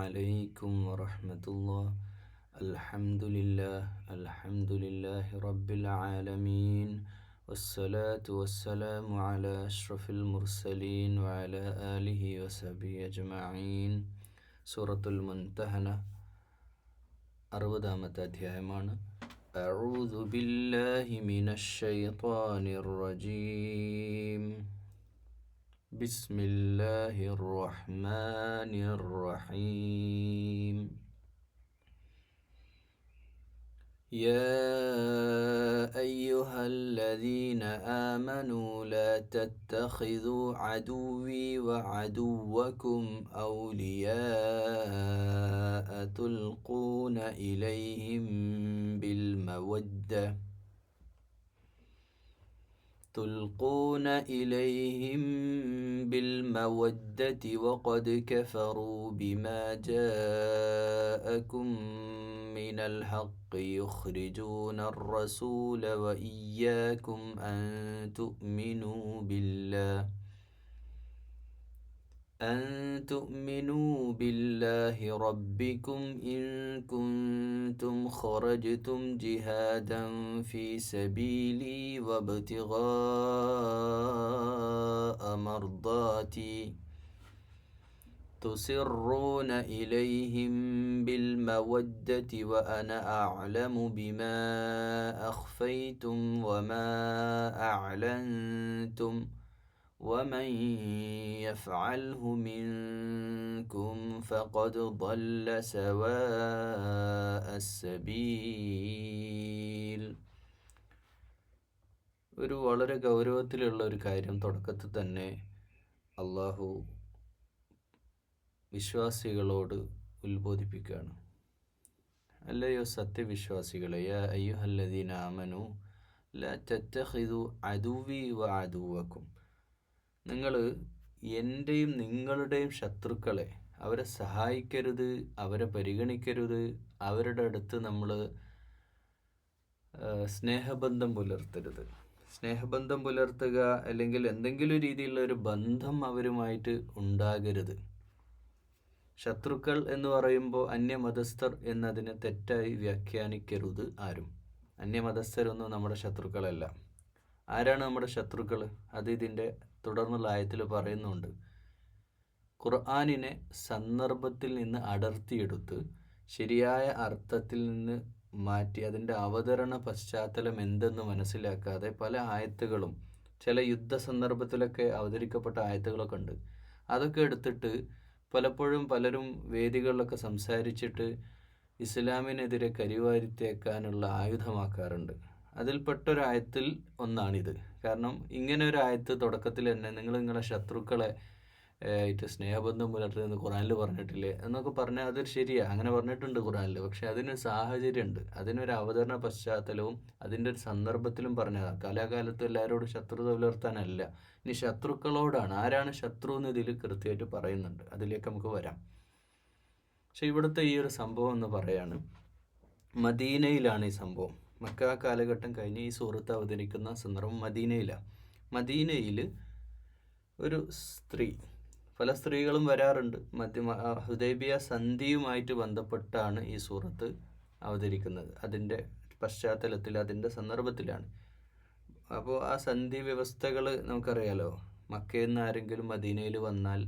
عليكم ورحمة الله. الحمد لله رب العالمين، والصلاة والسلام على أشرف المرسلين وعلى آله وصحبه أجمعين. സൂറത്തുൽ മുൻതഹന 60-ാമത്തെ അധ്യായമാണ്. أعوذ بالله من الشيطان الرجيم. بسم الله الرحمن الرحيم. يا أيها الذين آمنوا لا تتخذوا عدوي وعدوكم أولياء تلقون إليهم بالمودة وقد كفروا بما جاءكم من الحق يخرجون الرسول وإياكم أن تؤمنوا بالله ربكم إن كنتم خرجتم جهادا في سبيلي وابتغاء مرضاتي تسرون إليهم بالمودة وأنا أعلم بما أخفيتم وما أعلنتم ومن يفعله منكم فقد ضل سواء السبيل. ഒരു വളരെ ഗൗരവത്തിലുള്ള ഒരു കാര്യം തുടക്കത്തിൽ തന്നെ അള്ളാഹു വിശ്വാസികളോട് ഉത്ബോധിപ്പിക്കുകയാണ്. അല്ലയോ സത്യവിശ്വാസികളെ, യാ അയ്യുഹല്ലദീന ആമനു ലാ തത്തഖിദു അദുവി വ അദുവക്കും, നിങ്ങൾ എൻ്റെയും നിങ്ങളുടെയും ശത്രുക്കളെ അവരെ സഹായിക്കരുത്, അവരെ പരിഗണിക്കരുത്, അവരുടെ അടുത്ത് നമ്മൾ സ്നേഹബന്ധം പുലർത്തരുത്. സ്നേഹബന്ധം പുലർത്തുക അല്ലെങ്കിൽ എന്തെങ്കിലും രീതിയിലുള്ള ഒരു ബന്ധം അവരുമായിട്ട് ഉണ്ടാകരുത്. ശത്രുക്കൾ എന്ന് പറയുമ്പോൾ അന്യമതസ്ഥർ എന്നതിനെ തെറ്റായി വ്യാഖ്യാനിക്കരുത് ആരും. അന്യമതസ്ഥരൊന്നും നമ്മുടെ ശത്രുക്കളല്ല. ആരാണ് നമ്മുടെ ശത്രുക്കൾ? അത് ഇതിൻ്റെ തുടർന്നുള്ള ആയത്തിൽ പറയുന്നുണ്ട്. ഖുർആനിനെ സന്ദർഭത്തിൽ നിന്ന് അടർത്തിയെടുത്ത് ശരിയായ അർത്ഥത്തിൽ നിന്ന് മാറ്റി അതിൻ്റെ അവതരണ പശ്ചാത്തലം എന്തെന്ന് മനസ്സിലാക്കാതെ പല ആയത്തുകളും ചില യുദ്ധ സന്ദർഭത്തിലൊക്കെ അവതരിക്കപ്പെട്ട ആയത്തുകളൊക്കെ ഉണ്ട്. അതൊക്കെ എടുത്തിട്ട് പലപ്പോഴും പലരും വേദികളിലൊക്കെ സംസാരിച്ചിട്ട് ഇസ്ലാമിനെതിരെ കരിവാരിത്തേക്കാനുള്ള ആയുധമാക്കാറുണ്ട്. അതിൽപ്പെട്ടൊരായത്തിൽ ഒന്നാണിത്. കാരണം ഇങ്ങനെ ഒരു ആയത്ത് തുടക്കത്തിൽ തന്നെ നിങ്ങളെ ശത്രുക്കളെ ആയിട്ട് സ്നേഹബന്ധം പുലർത്തുന്നത് ഖുറാനിൽ പറഞ്ഞിട്ടില്ലേ എന്നൊക്കെ പറഞ്ഞാൽ അതൊരു ശരിയാണ്, അങ്ങനെ പറഞ്ഞിട്ടുണ്ട് ഖുറാനിൽ. പക്ഷെ അതിനൊരു സാഹചര്യമുണ്ട്, അതിനൊരു അവതരണ പശ്ചാത്തലവും അതിൻ്റെ ഒരു സന്ദർഭത്തിലും പറഞ്ഞതാണ്. കാലാകാലത്തും എല്ലാവരോടും ശത്രുത പുലർത്താനല്ല, ഇനി ശത്രുക്കളോടാണ്. ആരാണ് ശത്രു എന്ന് ഇതിൽ കൃത്യമായിട്ട് പറയുന്നുണ്ട്, അതിലേക്ക് നമുക്ക് വരാം. പക്ഷെ ഇവിടുത്തെ ഈ ഒരു സംഭവം എന്ന് പറയാണ്, മദീനയിലാണ് ഈ സംഭവം. മക്ക കാലഘട്ടം കഴിഞ്ഞ് ഈ സൂറത്ത് അവതരിക്കുന്ന സന്ദർഭം മദീനയിലാണ്. മദീനയിൽ ഒരു സ്ത്രീ, പല സ്ത്രീകളും വരാറുണ്ട്. ഹുദൈബിയ സന്ധിയുമായിട്ട് ബന്ധപ്പെട്ടാണ് ഈ സൂറത്ത് അവതരിക്കുന്നത്. അതിൻ്റെ പശ്ചാത്തലത്തിൽ, അതിൻ്റെ സന്ദർഭത്തിലാണ്. അപ്പോൾ ആ സന്ധി വ്യവസ്ഥകൾ നമുക്കറിയാലോ. മക്കയിൽ നിന്ന് ആരെങ്കിലും മദീനയിൽ വന്നാൽ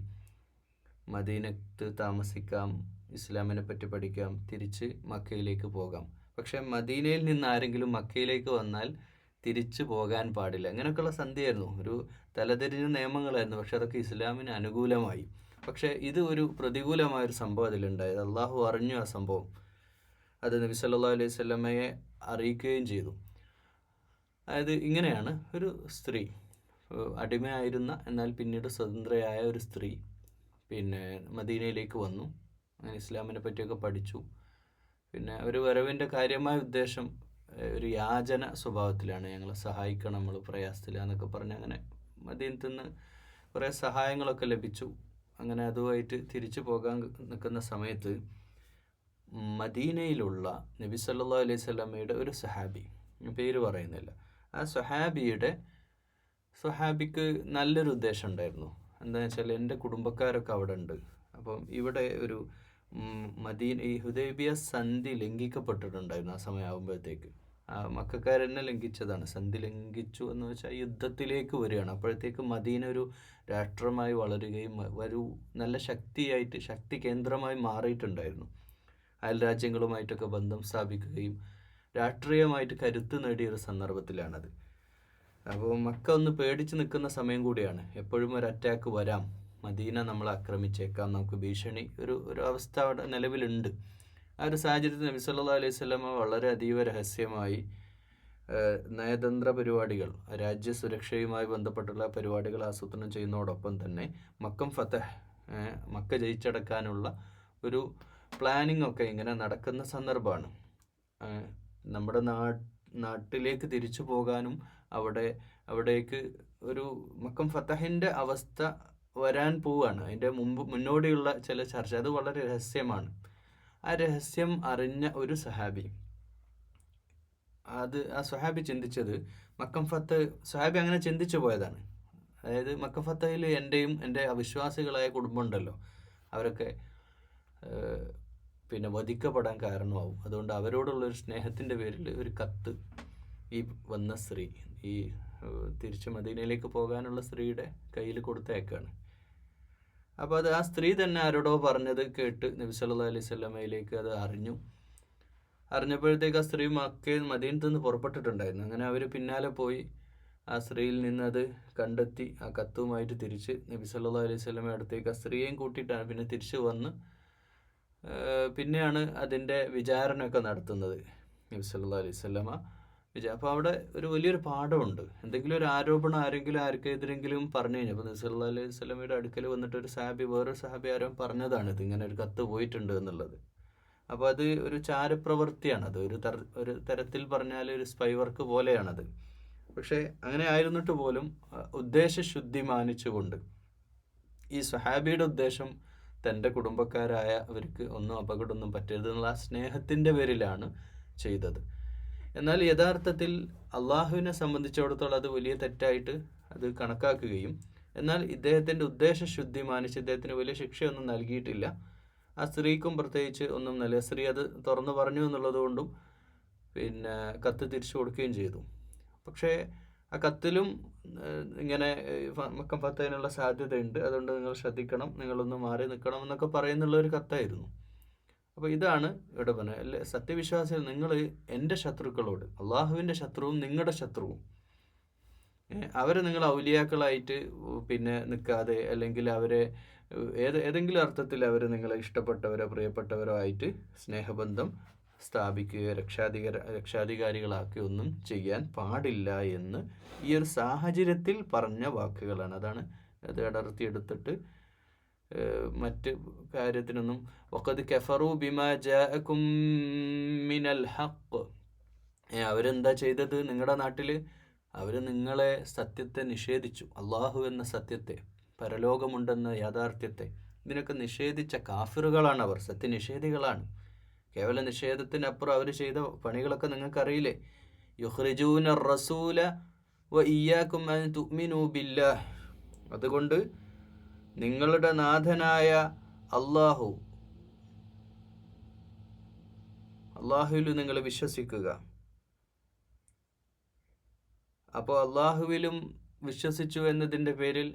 മദീനത്ത് താമസിക്കാം, ഇസ്ലാമിനെ പറ്റി പഠിക്കാം, തിരിച്ച് മക്കയിലേക്ക് പോകാം. പക്ഷെ മദീനയിൽ നിന്ന് ആരെങ്കിലും മക്കയിലേക്ക് വന്നാൽ തിരിച്ചു പോകാൻ പാടില്ല. അങ്ങനെയൊക്കെയുള്ള സന്ധിയായിരുന്നു. ഒരു തലതിരിഞ്ഞ നിയമങ്ങളായിരുന്നു. പക്ഷെ അതൊക്കെ ഇസ്ലാമിന് അനുകൂലമായി. പക്ഷെ ഇത് ഒരു പ്രതികൂലമായൊരു സംഭവം അതിലുണ്ടായത്. അള്ളാഹു അറിഞ്ഞു ആ സംഭവം. അത് നബി സല്ലല്ലാഹു അലൈഹി വസല്ലമയെ അറിയിക്കുകയും ചെയ്തു. അതായത് ഇങ്ങനെയാണ്, ഒരു സ്ത്രീ, അടിമയായിരുന്ന എന്നാൽ പിന്നീട് സ്വതന്ത്രയായ ഒരു സ്ത്രീ മദീനയിലേക്ക് വന്നു. അങ്ങനെ ഇസ്ലാമിനെ പറ്റിയൊക്കെ പഠിച്ചു. പിന്നെ ഒരു വരവിൻ്റെ കാര്യമായ ഉദ്ദേശം ഒരു യാചന സ്വഭാവത്തിലാണ്. ഞങ്ങളെ സഹായിക്കണം, നമ്മൾ പ്രയാസത്തിലാന്നൊക്കെ പറഞ്ഞ് അങ്ങനെ മദീനത്തു നിന്ന് കുറേ സഹായങ്ങളൊക്കെ ലഭിച്ചു. അങ്ങനെ അതുമായിട്ട് തിരിച്ചു പോകാൻ നിൽക്കുന്ന സമയത്ത് മദീനയിലുള്ള നബി സല്ലല്ലാഹു അലൈഹി വസല്ലമയുടെ ഒരു സഹാബി, പേര് പറയുന്നില്ല, ആ സ്വഹാബിക്ക് നല്ലൊരു ഉദ്ദേശം ഉണ്ടായിരുന്നു. എന്താണെന്ന് വെച്ചാൽ എൻ്റെ കുടുംബക്കാരൊക്കെ അവിടെ ഉണ്ട്, അപ്പം ഇവിടെ ഒരു ഈ ഹുദൈബിയ സന്ധി ലംഘിക്കപ്പെട്ടിട്ടുണ്ടായിരുന്നു. ആ സമയമാകുമ്പോഴത്തേക്ക് മക്കക്കാരെന്നെ ലംഘിച്ചതാണ്. സന്ധി ലംഘിച്ചു എന്ന് വെച്ചാൽ യുദ്ധത്തിലേക്ക് വരികയാണ്. അപ്പോഴത്തേക്ക് മദീന ഒരു രാഷ്ട്രമായി വളരുകയും ഒരു നല്ല ശക്തി കേന്ദ്രമായി മാറിയിട്ടുണ്ടായിരുന്നു. അയൽ രാജ്യങ്ങളുമായിട്ടൊക്കെ ബന്ധം സ്ഥാപിക്കുകയും രാഷ്ട്രീയമായിട്ട് കരുത്ത് നേടിയൊരു സന്ദർഭത്തിലാണത്. അപ്പോൾ മക്ക ഒന്ന് പേടിച്ച് നിൽക്കുന്ന സമയം കൂടിയാണ്. എപ്പോഴും ഒരു അറ്റാക്ക് വരാം, മദീന നമ്മളെ ആക്രമിച്ചേക്കാം, നമുക്ക് ഭീഷണി ഒരു അവസ്ഥ അവിടെ നിലവിലുണ്ട്. ആ ഒരു സാഹചര്യത്തിൽ നബി സല്ലല്ലാഹു അലൈഹി വസല്ലമ വളരെ അതീവ രഹസ്യമായി നയതന്ത്ര പരിപാടികൾ, രാജ്യസുരക്ഷയുമായി ബന്ധപ്പെട്ടുള്ള പരിപാടികൾ ആസൂത്രണം ചെയ്യുന്നതോടൊപ്പം തന്നെ മക്ക ജയിച്ചടക്കാനുള്ള ഒരു പ്ലാനിങ് ഒക്കെ ഇങ്ങനെ നടക്കുന്ന സന്ദർഭമാണ്. നമ്മുടെ നാട്ടിലേക്ക് തിരിച്ചു പോകാനും അവിടേക്ക് ഒരു മക്കം ഫതഹിൻ്റെ അവസ്ഥ വരാൻ പോവുകയാണ്. അതിൻ്റെ മുന്നോടിയുള്ള ചില ചർച്ച, അത് വളരെ രഹസ്യമാണ്. ആ രഹസ്യം അറിഞ്ഞ ഒരു സഹാബി, ആ സ്വഹാബി ചിന്തിച്ചത് സ്വഹാബി അങ്ങനെ ചിന്തിച്ചു പോയതാണ്. അതായത് മക്കം ഫത്തഹിൽ എൻ്റെ അവിശ്വാസികളായ കുടുംബം ഉണ്ടല്ലോ, അവരൊക്കെ പിന്നെ വധിക്കപ്പെടാൻ കാരണമാവും. അതുകൊണ്ട് അവരോടുള്ളൊരു സ്നേഹത്തിൻ്റെ പേരിൽ ഒരു കത്ത് ഈ വന്ന സ്ത്രീ, ഈ തിരിച്ച് മദീനയിലേക്ക് പോകാനുള്ള സ്ത്രീയുടെ കയ്യിൽ കൊടുത്തയക്കാണ്. അപ്പോൾ ആ സ്ത്രീ തന്നെ ആരോടോ പറഞ്ഞത് കേട്ട് നബി സല്ലല്ലാഹു അലൈഹി വസല്ലമയിലേക്ക് അത് അറിഞ്ഞപ്പോഴത്തേക്ക് ആ സ്ത്രീ മദീനത്ത് നിന്ന് പുറപ്പെട്ടിട്ടുണ്ടായിരുന്നു. അങ്ങനെ അവർ പിന്നാലെ പോയി ആ സ്ത്രീയിൽ നിന്ന് അത് കണ്ടെത്തി ആ കത്തുമായിട്ട് തിരിച്ച് നബി സല്ലല്ലാഹു അലൈഹി വസല്ലമയുടെ അടുത്തേക്ക് ആ സ്ത്രീയെയും കൂട്ടിയിട്ടാണ് പിന്നെ തിരിച്ചു വന്ന് പിന്നെയാണ് അതിൻ്റെ വിചാരണയൊക്കെ നടത്തുന്നത് നബി സല്ലല്ലാഹു അലൈഹി വസല്ലമ. അപ്പോൾ അവിടെ ഒരു വലിയൊരു പാഠമുണ്ട്. എന്തെങ്കിലും ഒരു ആരോപണം ആർക്കെതിരെങ്കിലും പറഞ്ഞു കഴിഞ്ഞപ്പോൾ നബി സല്ലല്ലാഹു അലൈഹി വസല്ലമയുടെ അടുക്കൽ വന്നിട്ട് വേറൊരു സഹാബി ആരോ പറഞ്ഞതാണിത്, ഇങ്ങനെ ഒരു കത്ത് പോയിട്ടുണ്ട് എന്നുള്ളത്. അപ്പോൾ അത് ഒരു ചാരപ്രവൃത്തിയാണത്. ഒരു തരത്തിൽ പറഞ്ഞാൽ ഒരു സ്പൈ വർക്ക് പോലെയാണത്. പക്ഷേ അങ്ങനെ ആയിരുന്നിട്ട് പോലും ഉദ്ദേശശുദ്ധി മാനിച്ചുകൊണ്ട് ഈ സ്വഹാബിയുടെ ഉദ്ദേശം തൻ്റെ കുടുംബക്കാരായ അവർക്ക് ഒന്നും അപകടമൊന്നും പറ്റരുത് എന്നുള്ള ആ സ്നേഹത്തിൻ്റെ പേരിലാണ് ചെയ്തത്. എന്നാൽ യഥാർത്ഥത്തിൽ അള്ളാഹുവിനെ സംബന്ധിച്ചിടത്തോളം അത് വലിയ തെറ്റായിട്ട് അത് കണക്കാക്കുകയും, എന്നാൽ ഇദ്ദേഹത്തിൻ്റെ ഉദ്ദേശശുദ്ധി മാനിച്ച് ഇദ്ദേഹത്തിന് വലിയ ശിക്ഷയൊന്നും നൽകിയിട്ടില്ല. ആ സ്ത്രീക്കും പ്രത്യേകിച്ച് ഒന്നും നൽകിയ, സ്ത്രീ അത് തുറന്നു പറഞ്ഞു എന്നുള്ളത് കൊണ്ടും പിന്നെ കത്ത് തിരിച്ചു കൊടുക്കുകയും ചെയ്തു. പക്ഷേ ആ കത്തിലും ഇങ്ങനെ മക്കം ഫത്തഹിനുള്ള സാധ്യതയുണ്ട്, അതുകൊണ്ട് നിങ്ങൾ ശ്രദ്ധിക്കണം, നിങ്ങളൊന്ന് മാറി നിൽക്കണം എന്നൊക്കെ പറയുന്നുള്ള ഒരു കത്തായിരുന്നു. അപ്പോൾ ഇതാണ് ഇവിടെ പറഞ്ഞത്, സത്യവിശ്വാസികൾ നിങ്ങൾ എൻ്റെ ശത്രുക്കളോട്, അള്ളാഹുവിൻ്റെ ശത്രുവും നിങ്ങളുടെ ശത്രുവും, അവരെ നിങ്ങൾ ഔലിയാക്കളായിട്ട് പിന്നെ നിൽക്കാതെ, അല്ലെങ്കിൽ അവരെ ഏതെങ്കിലും അർത്ഥത്തിൽ അവർ നിങ്ങളെ ഇഷ്ടപ്പെട്ടവരോ പ്രിയപ്പെട്ടവരോ ആയിട്ട് സ്നേഹബന്ധം സ്ഥാപിക്കുകയോ രക്ഷാധികാരികളാക്കി ഒന്നും ചെയ്യാൻ പാടില്ല എന്ന് ഈ ഒരു സാഹചര്യത്തിൽ പറഞ്ഞ വാക്കുകളാണ്. അതാണ് അത് അടർത്തിയെടുത്തിട്ട് മറ്റ് കാര്യത്തിനൊന്നും വഖദ് കഫറു ബിമാ ജാഅകും മിനൽ ഹഖ്, അവരെന്താ ചെയ്തത്? നിങ്ങളുടെ നാട്ടിൽ അവർ നിങ്ങളെ സത്യത്തെ നിഷേധിച്ചു, അള്ളാഹു എന്ന സത്യത്തെ, പരലോകമുണ്ടെന്ന യാഥാർത്ഥ്യത്തെ, ഇതിനൊക്കെ നിഷേധിച്ച കാഫിറുകളാണ് അവർ, സത്യനിഷേധികളാണ്. കേവല നിഷേധത്തിനപ്പുറം അവർ ചെയ്ത പണികളൊക്കെ നിങ്ങൾക്കറിയില്ലേ. യുഖ്രിജൂന റസൂല വ ഇയ്യാകും അൻ തുഅ്മിനൂ ബില്ലാഹ്, അതുകൊണ്ട് നിങ്ങളുടെ നാഥനായ അള്ളാഹുവിൽ നിങ്ങൾ വിശ്വസിക്കുക. അപ്പോൾ അള്ളാഹുവിലും വിശ്വസിച്ചു എന്നതിൻ്റെ പേരിൽ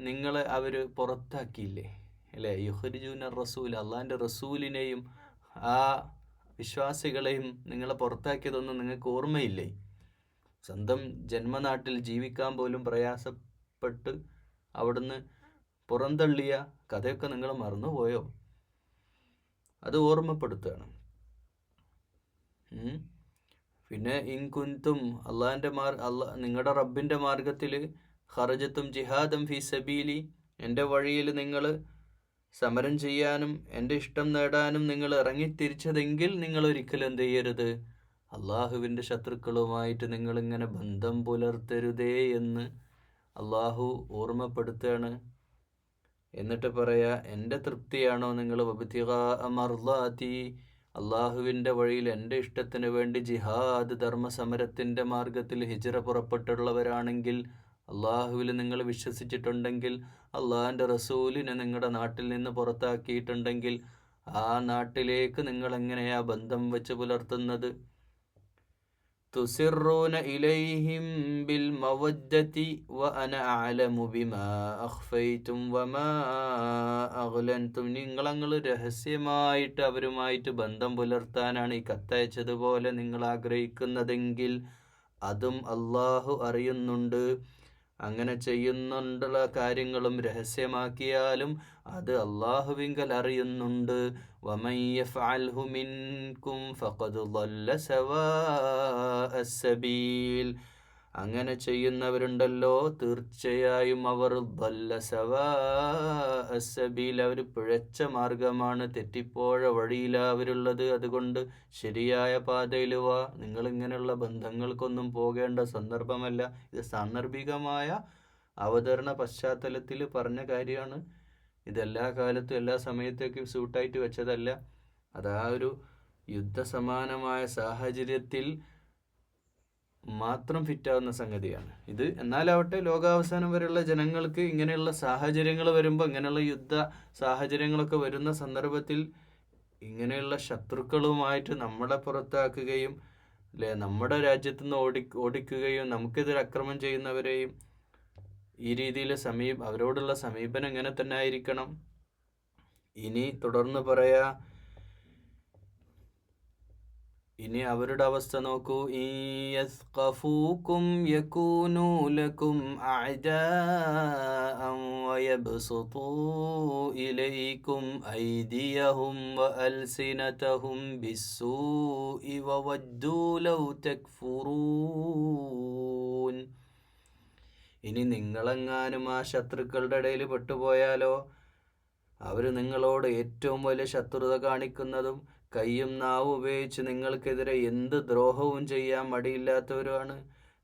നിങ്ങളെ അവർ പുറത്താക്കിയില്ലേ അല്ലേ? യുഖ്രിജൂന റസൂൽ, അള്ളാഹിൻ്റെ റസൂലിനെയും ആ വിശ്വാസികളെയും നിങ്ങളെ പുറത്താക്കിയതൊന്നും നിങ്ങൾക്ക് ഓർമ്മയില്ലേ? സ്വന്തം ജന്മനാട്ടിൽ ജീവിക്കാൻ പോലും പ്രയാസപ്പെട്ട് അവിടുന്ന് പുറന്തള്ളിയ കഥയൊക്കെ നിങ്ങൾ മറന്നുപോയോ? അത് ഓർമ്മപ്പെടുത്തുകയാണ്. പിന്നെ ഇൻകുന്തും നിങ്ങളുടെ റബ്ബിൻ്റെ മാർഗത്തിൽ ഖറജത്തും ജിഹാദും ഫീ സബീലി, എൻ്റെ വഴിയിൽ നിങ്ങൾ സമരം ചെയ്യാനും എൻ്റെ ഇഷ്ടം നേടാനും നിങ്ങൾ ഇറങ്ങിത്തിരിച്ചതെങ്കിൽ നിങ്ങൾ ഒരിക്കലും എന്ത് ചെയ്യരുത്, അള്ളാഹുവിൻ്റെ ശത്രുക്കളുമായിട്ട് നിങ്ങളിങ്ങനെ ബന്ധം പുലർത്തരുതേ എന്ന് അള്ളാഹു ഓർമ്മപ്പെടുത്തുകയാണ്. എന്നിട്ട് പറയാ, എൻ്റെ തൃപ്തിയാണോ നിങ്ങൾ വബ്തിഗാ മർളാതി, അള്ളാഹുവിൻ്റെ വഴിയിൽ എൻ്റെ ഇഷ്ടത്തിന് വേണ്ടി ജിഹാദ് ധർമ്മസമരത്തിൻ്റെ മാർഗത്തിൽ ഹിജ്റ പുറപ്പെട്ടുള്ളവരാണെങ്കിൽ, അള്ളാഹുവിൽ നിങ്ങൾ വിശ്വസിച്ചിട്ടുണ്ടെങ്കിൽ, അള്ളാഹിൻ്റെ റസൂലിനെ നിങ്ങളുടെ നാട്ടിൽ നിന്ന് പുറത്താക്കിയിട്ടുണ്ടെങ്കിൽ, ആ നാട്ടിലേക്ക് നിങ്ങൾ എങ്ങനെയാ ബന്ധം വെച്ച് പുലർത്തുന്നത്? തുസിറൂന ഇലൈഹിം ബിൽ മവദ്ദതി വഅന അഅലമു ബിമാ അഖ്ഫൈതും വമാ അഗ്ലൻതും. നിങ്ങൾ രഹസ്യമായിട്ട് അവരുമായിട്ട് ബന്ധം പുലർത്താനാണ് ഈ കത്തയച്ചതുപോലെ നിങ്ങൾ ആഗ്രഹിക്കുന്നതെങ്കിൽ അതും അള്ളാഹു അറിയുന്നുണ്ട്. അങ്ങനെ ചെയ്യുന്നുണ്ടുള്ള കാര്യങ്ങളും രഹസ്യമാക്കിയാലും അത് അള്ളാഹുവിങ്കൽ അറിയുന്നുണ്ട്. വമൻ യഫ്അൽഹു മിൻകും ഫഖദ് ളല്ല സവാഅ സബീൽ. അങ്ങനെ ചെയ്യുന്നവരുണ്ടല്ലോ, തീർച്ചയായും അവർ ളല്ല സവാഅ സബീൽ, അവർ പിഴച്ച മാർഗമാണ്, തെറ്റിപ്പോയ വഴിയിലാണ് അവരുള്ളത്. അതുകൊണ്ട് ശരിയായ പാതയിൽ വാ. നിങ്ങളിങ്ങനെയുള്ള ബന്ധങ്ങൾക്കൊന്നും പോകേണ്ട സന്ദർഭമല്ല. ഇത് സാന്ദർഭികമായ അവതരണ പശ്ചാത്തലത്തിൽ പറഞ്ഞ കാര്യമാണ്. ഇതെല്ലാ കാലത്തും എല്ലാ സമയത്തേക്കും സ്യൂട്ടായിട്ട് വെച്ചതല്ല. അത് ആ ഒരു യുദ്ധസമാനമായ സാഹചര്യത്തിൽ മാത്രം ഫിറ്റാവുന്ന സംഗതിയാണ് ഇത്. എന്നാലാവട്ടെ ലോകാവസാനം വരെയുള്ള ജനങ്ങൾക്ക് ഇങ്ങനെയുള്ള സാഹചര്യങ്ങൾ വരുമ്പോൾ, ഇങ്ങനെയുള്ള യുദ്ധ സാഹചര്യങ്ങളൊക്കെ വരുന്ന സന്ദർഭത്തിൽ ഇങ്ങനെയുള്ള ശത്രുക്കളുമായിട്ട് നമ്മളെ പുറത്താക്കുകയും നമ്മുടെ രാജ്യത്തു നിന്ന് ഓടിക്കുകയും നമുക്കെതിരെ അക്രമം ചെയ്യുന്നവരെയും ഈ രീതിയിൽ അവരോടുള്ള സമീപനം ഇങ്ങനെ തന്നെ ആയിരിക്കണം. ഇനി തുടർന്ന് പറയാ, ഇനി അവരുടെ അവസ്ഥ നോക്കൂ. യസ്ഖഫൂകും യകൂനൂ ലകും അഅദാഅൻ വയബ്സുതൂ ഇലൈകും ഐദിയഹും വഅൽസിനതഹും ബിസ്സൂഇ വവദ്ദൂ ലൗ തക്ഫുറൂൻ. ഇനി നിങ്ങളെങ്ങാനും ആ ശത്രുക്കളുടെ ഇടയിൽ പെട്ടുപോയാലോ, അവർ നിങ്ങളോട് ഏറ്റവും വലിയ ശത്രുത കാണിക്കുന്നതും കയ്യും നാവും ഉപയോഗിച്ച് നിങ്ങൾക്കെതിരെ എന്ത് ദ്രോഹവും ചെയ്യാൻ മടിയില്ലാത്തവരുമാണ്.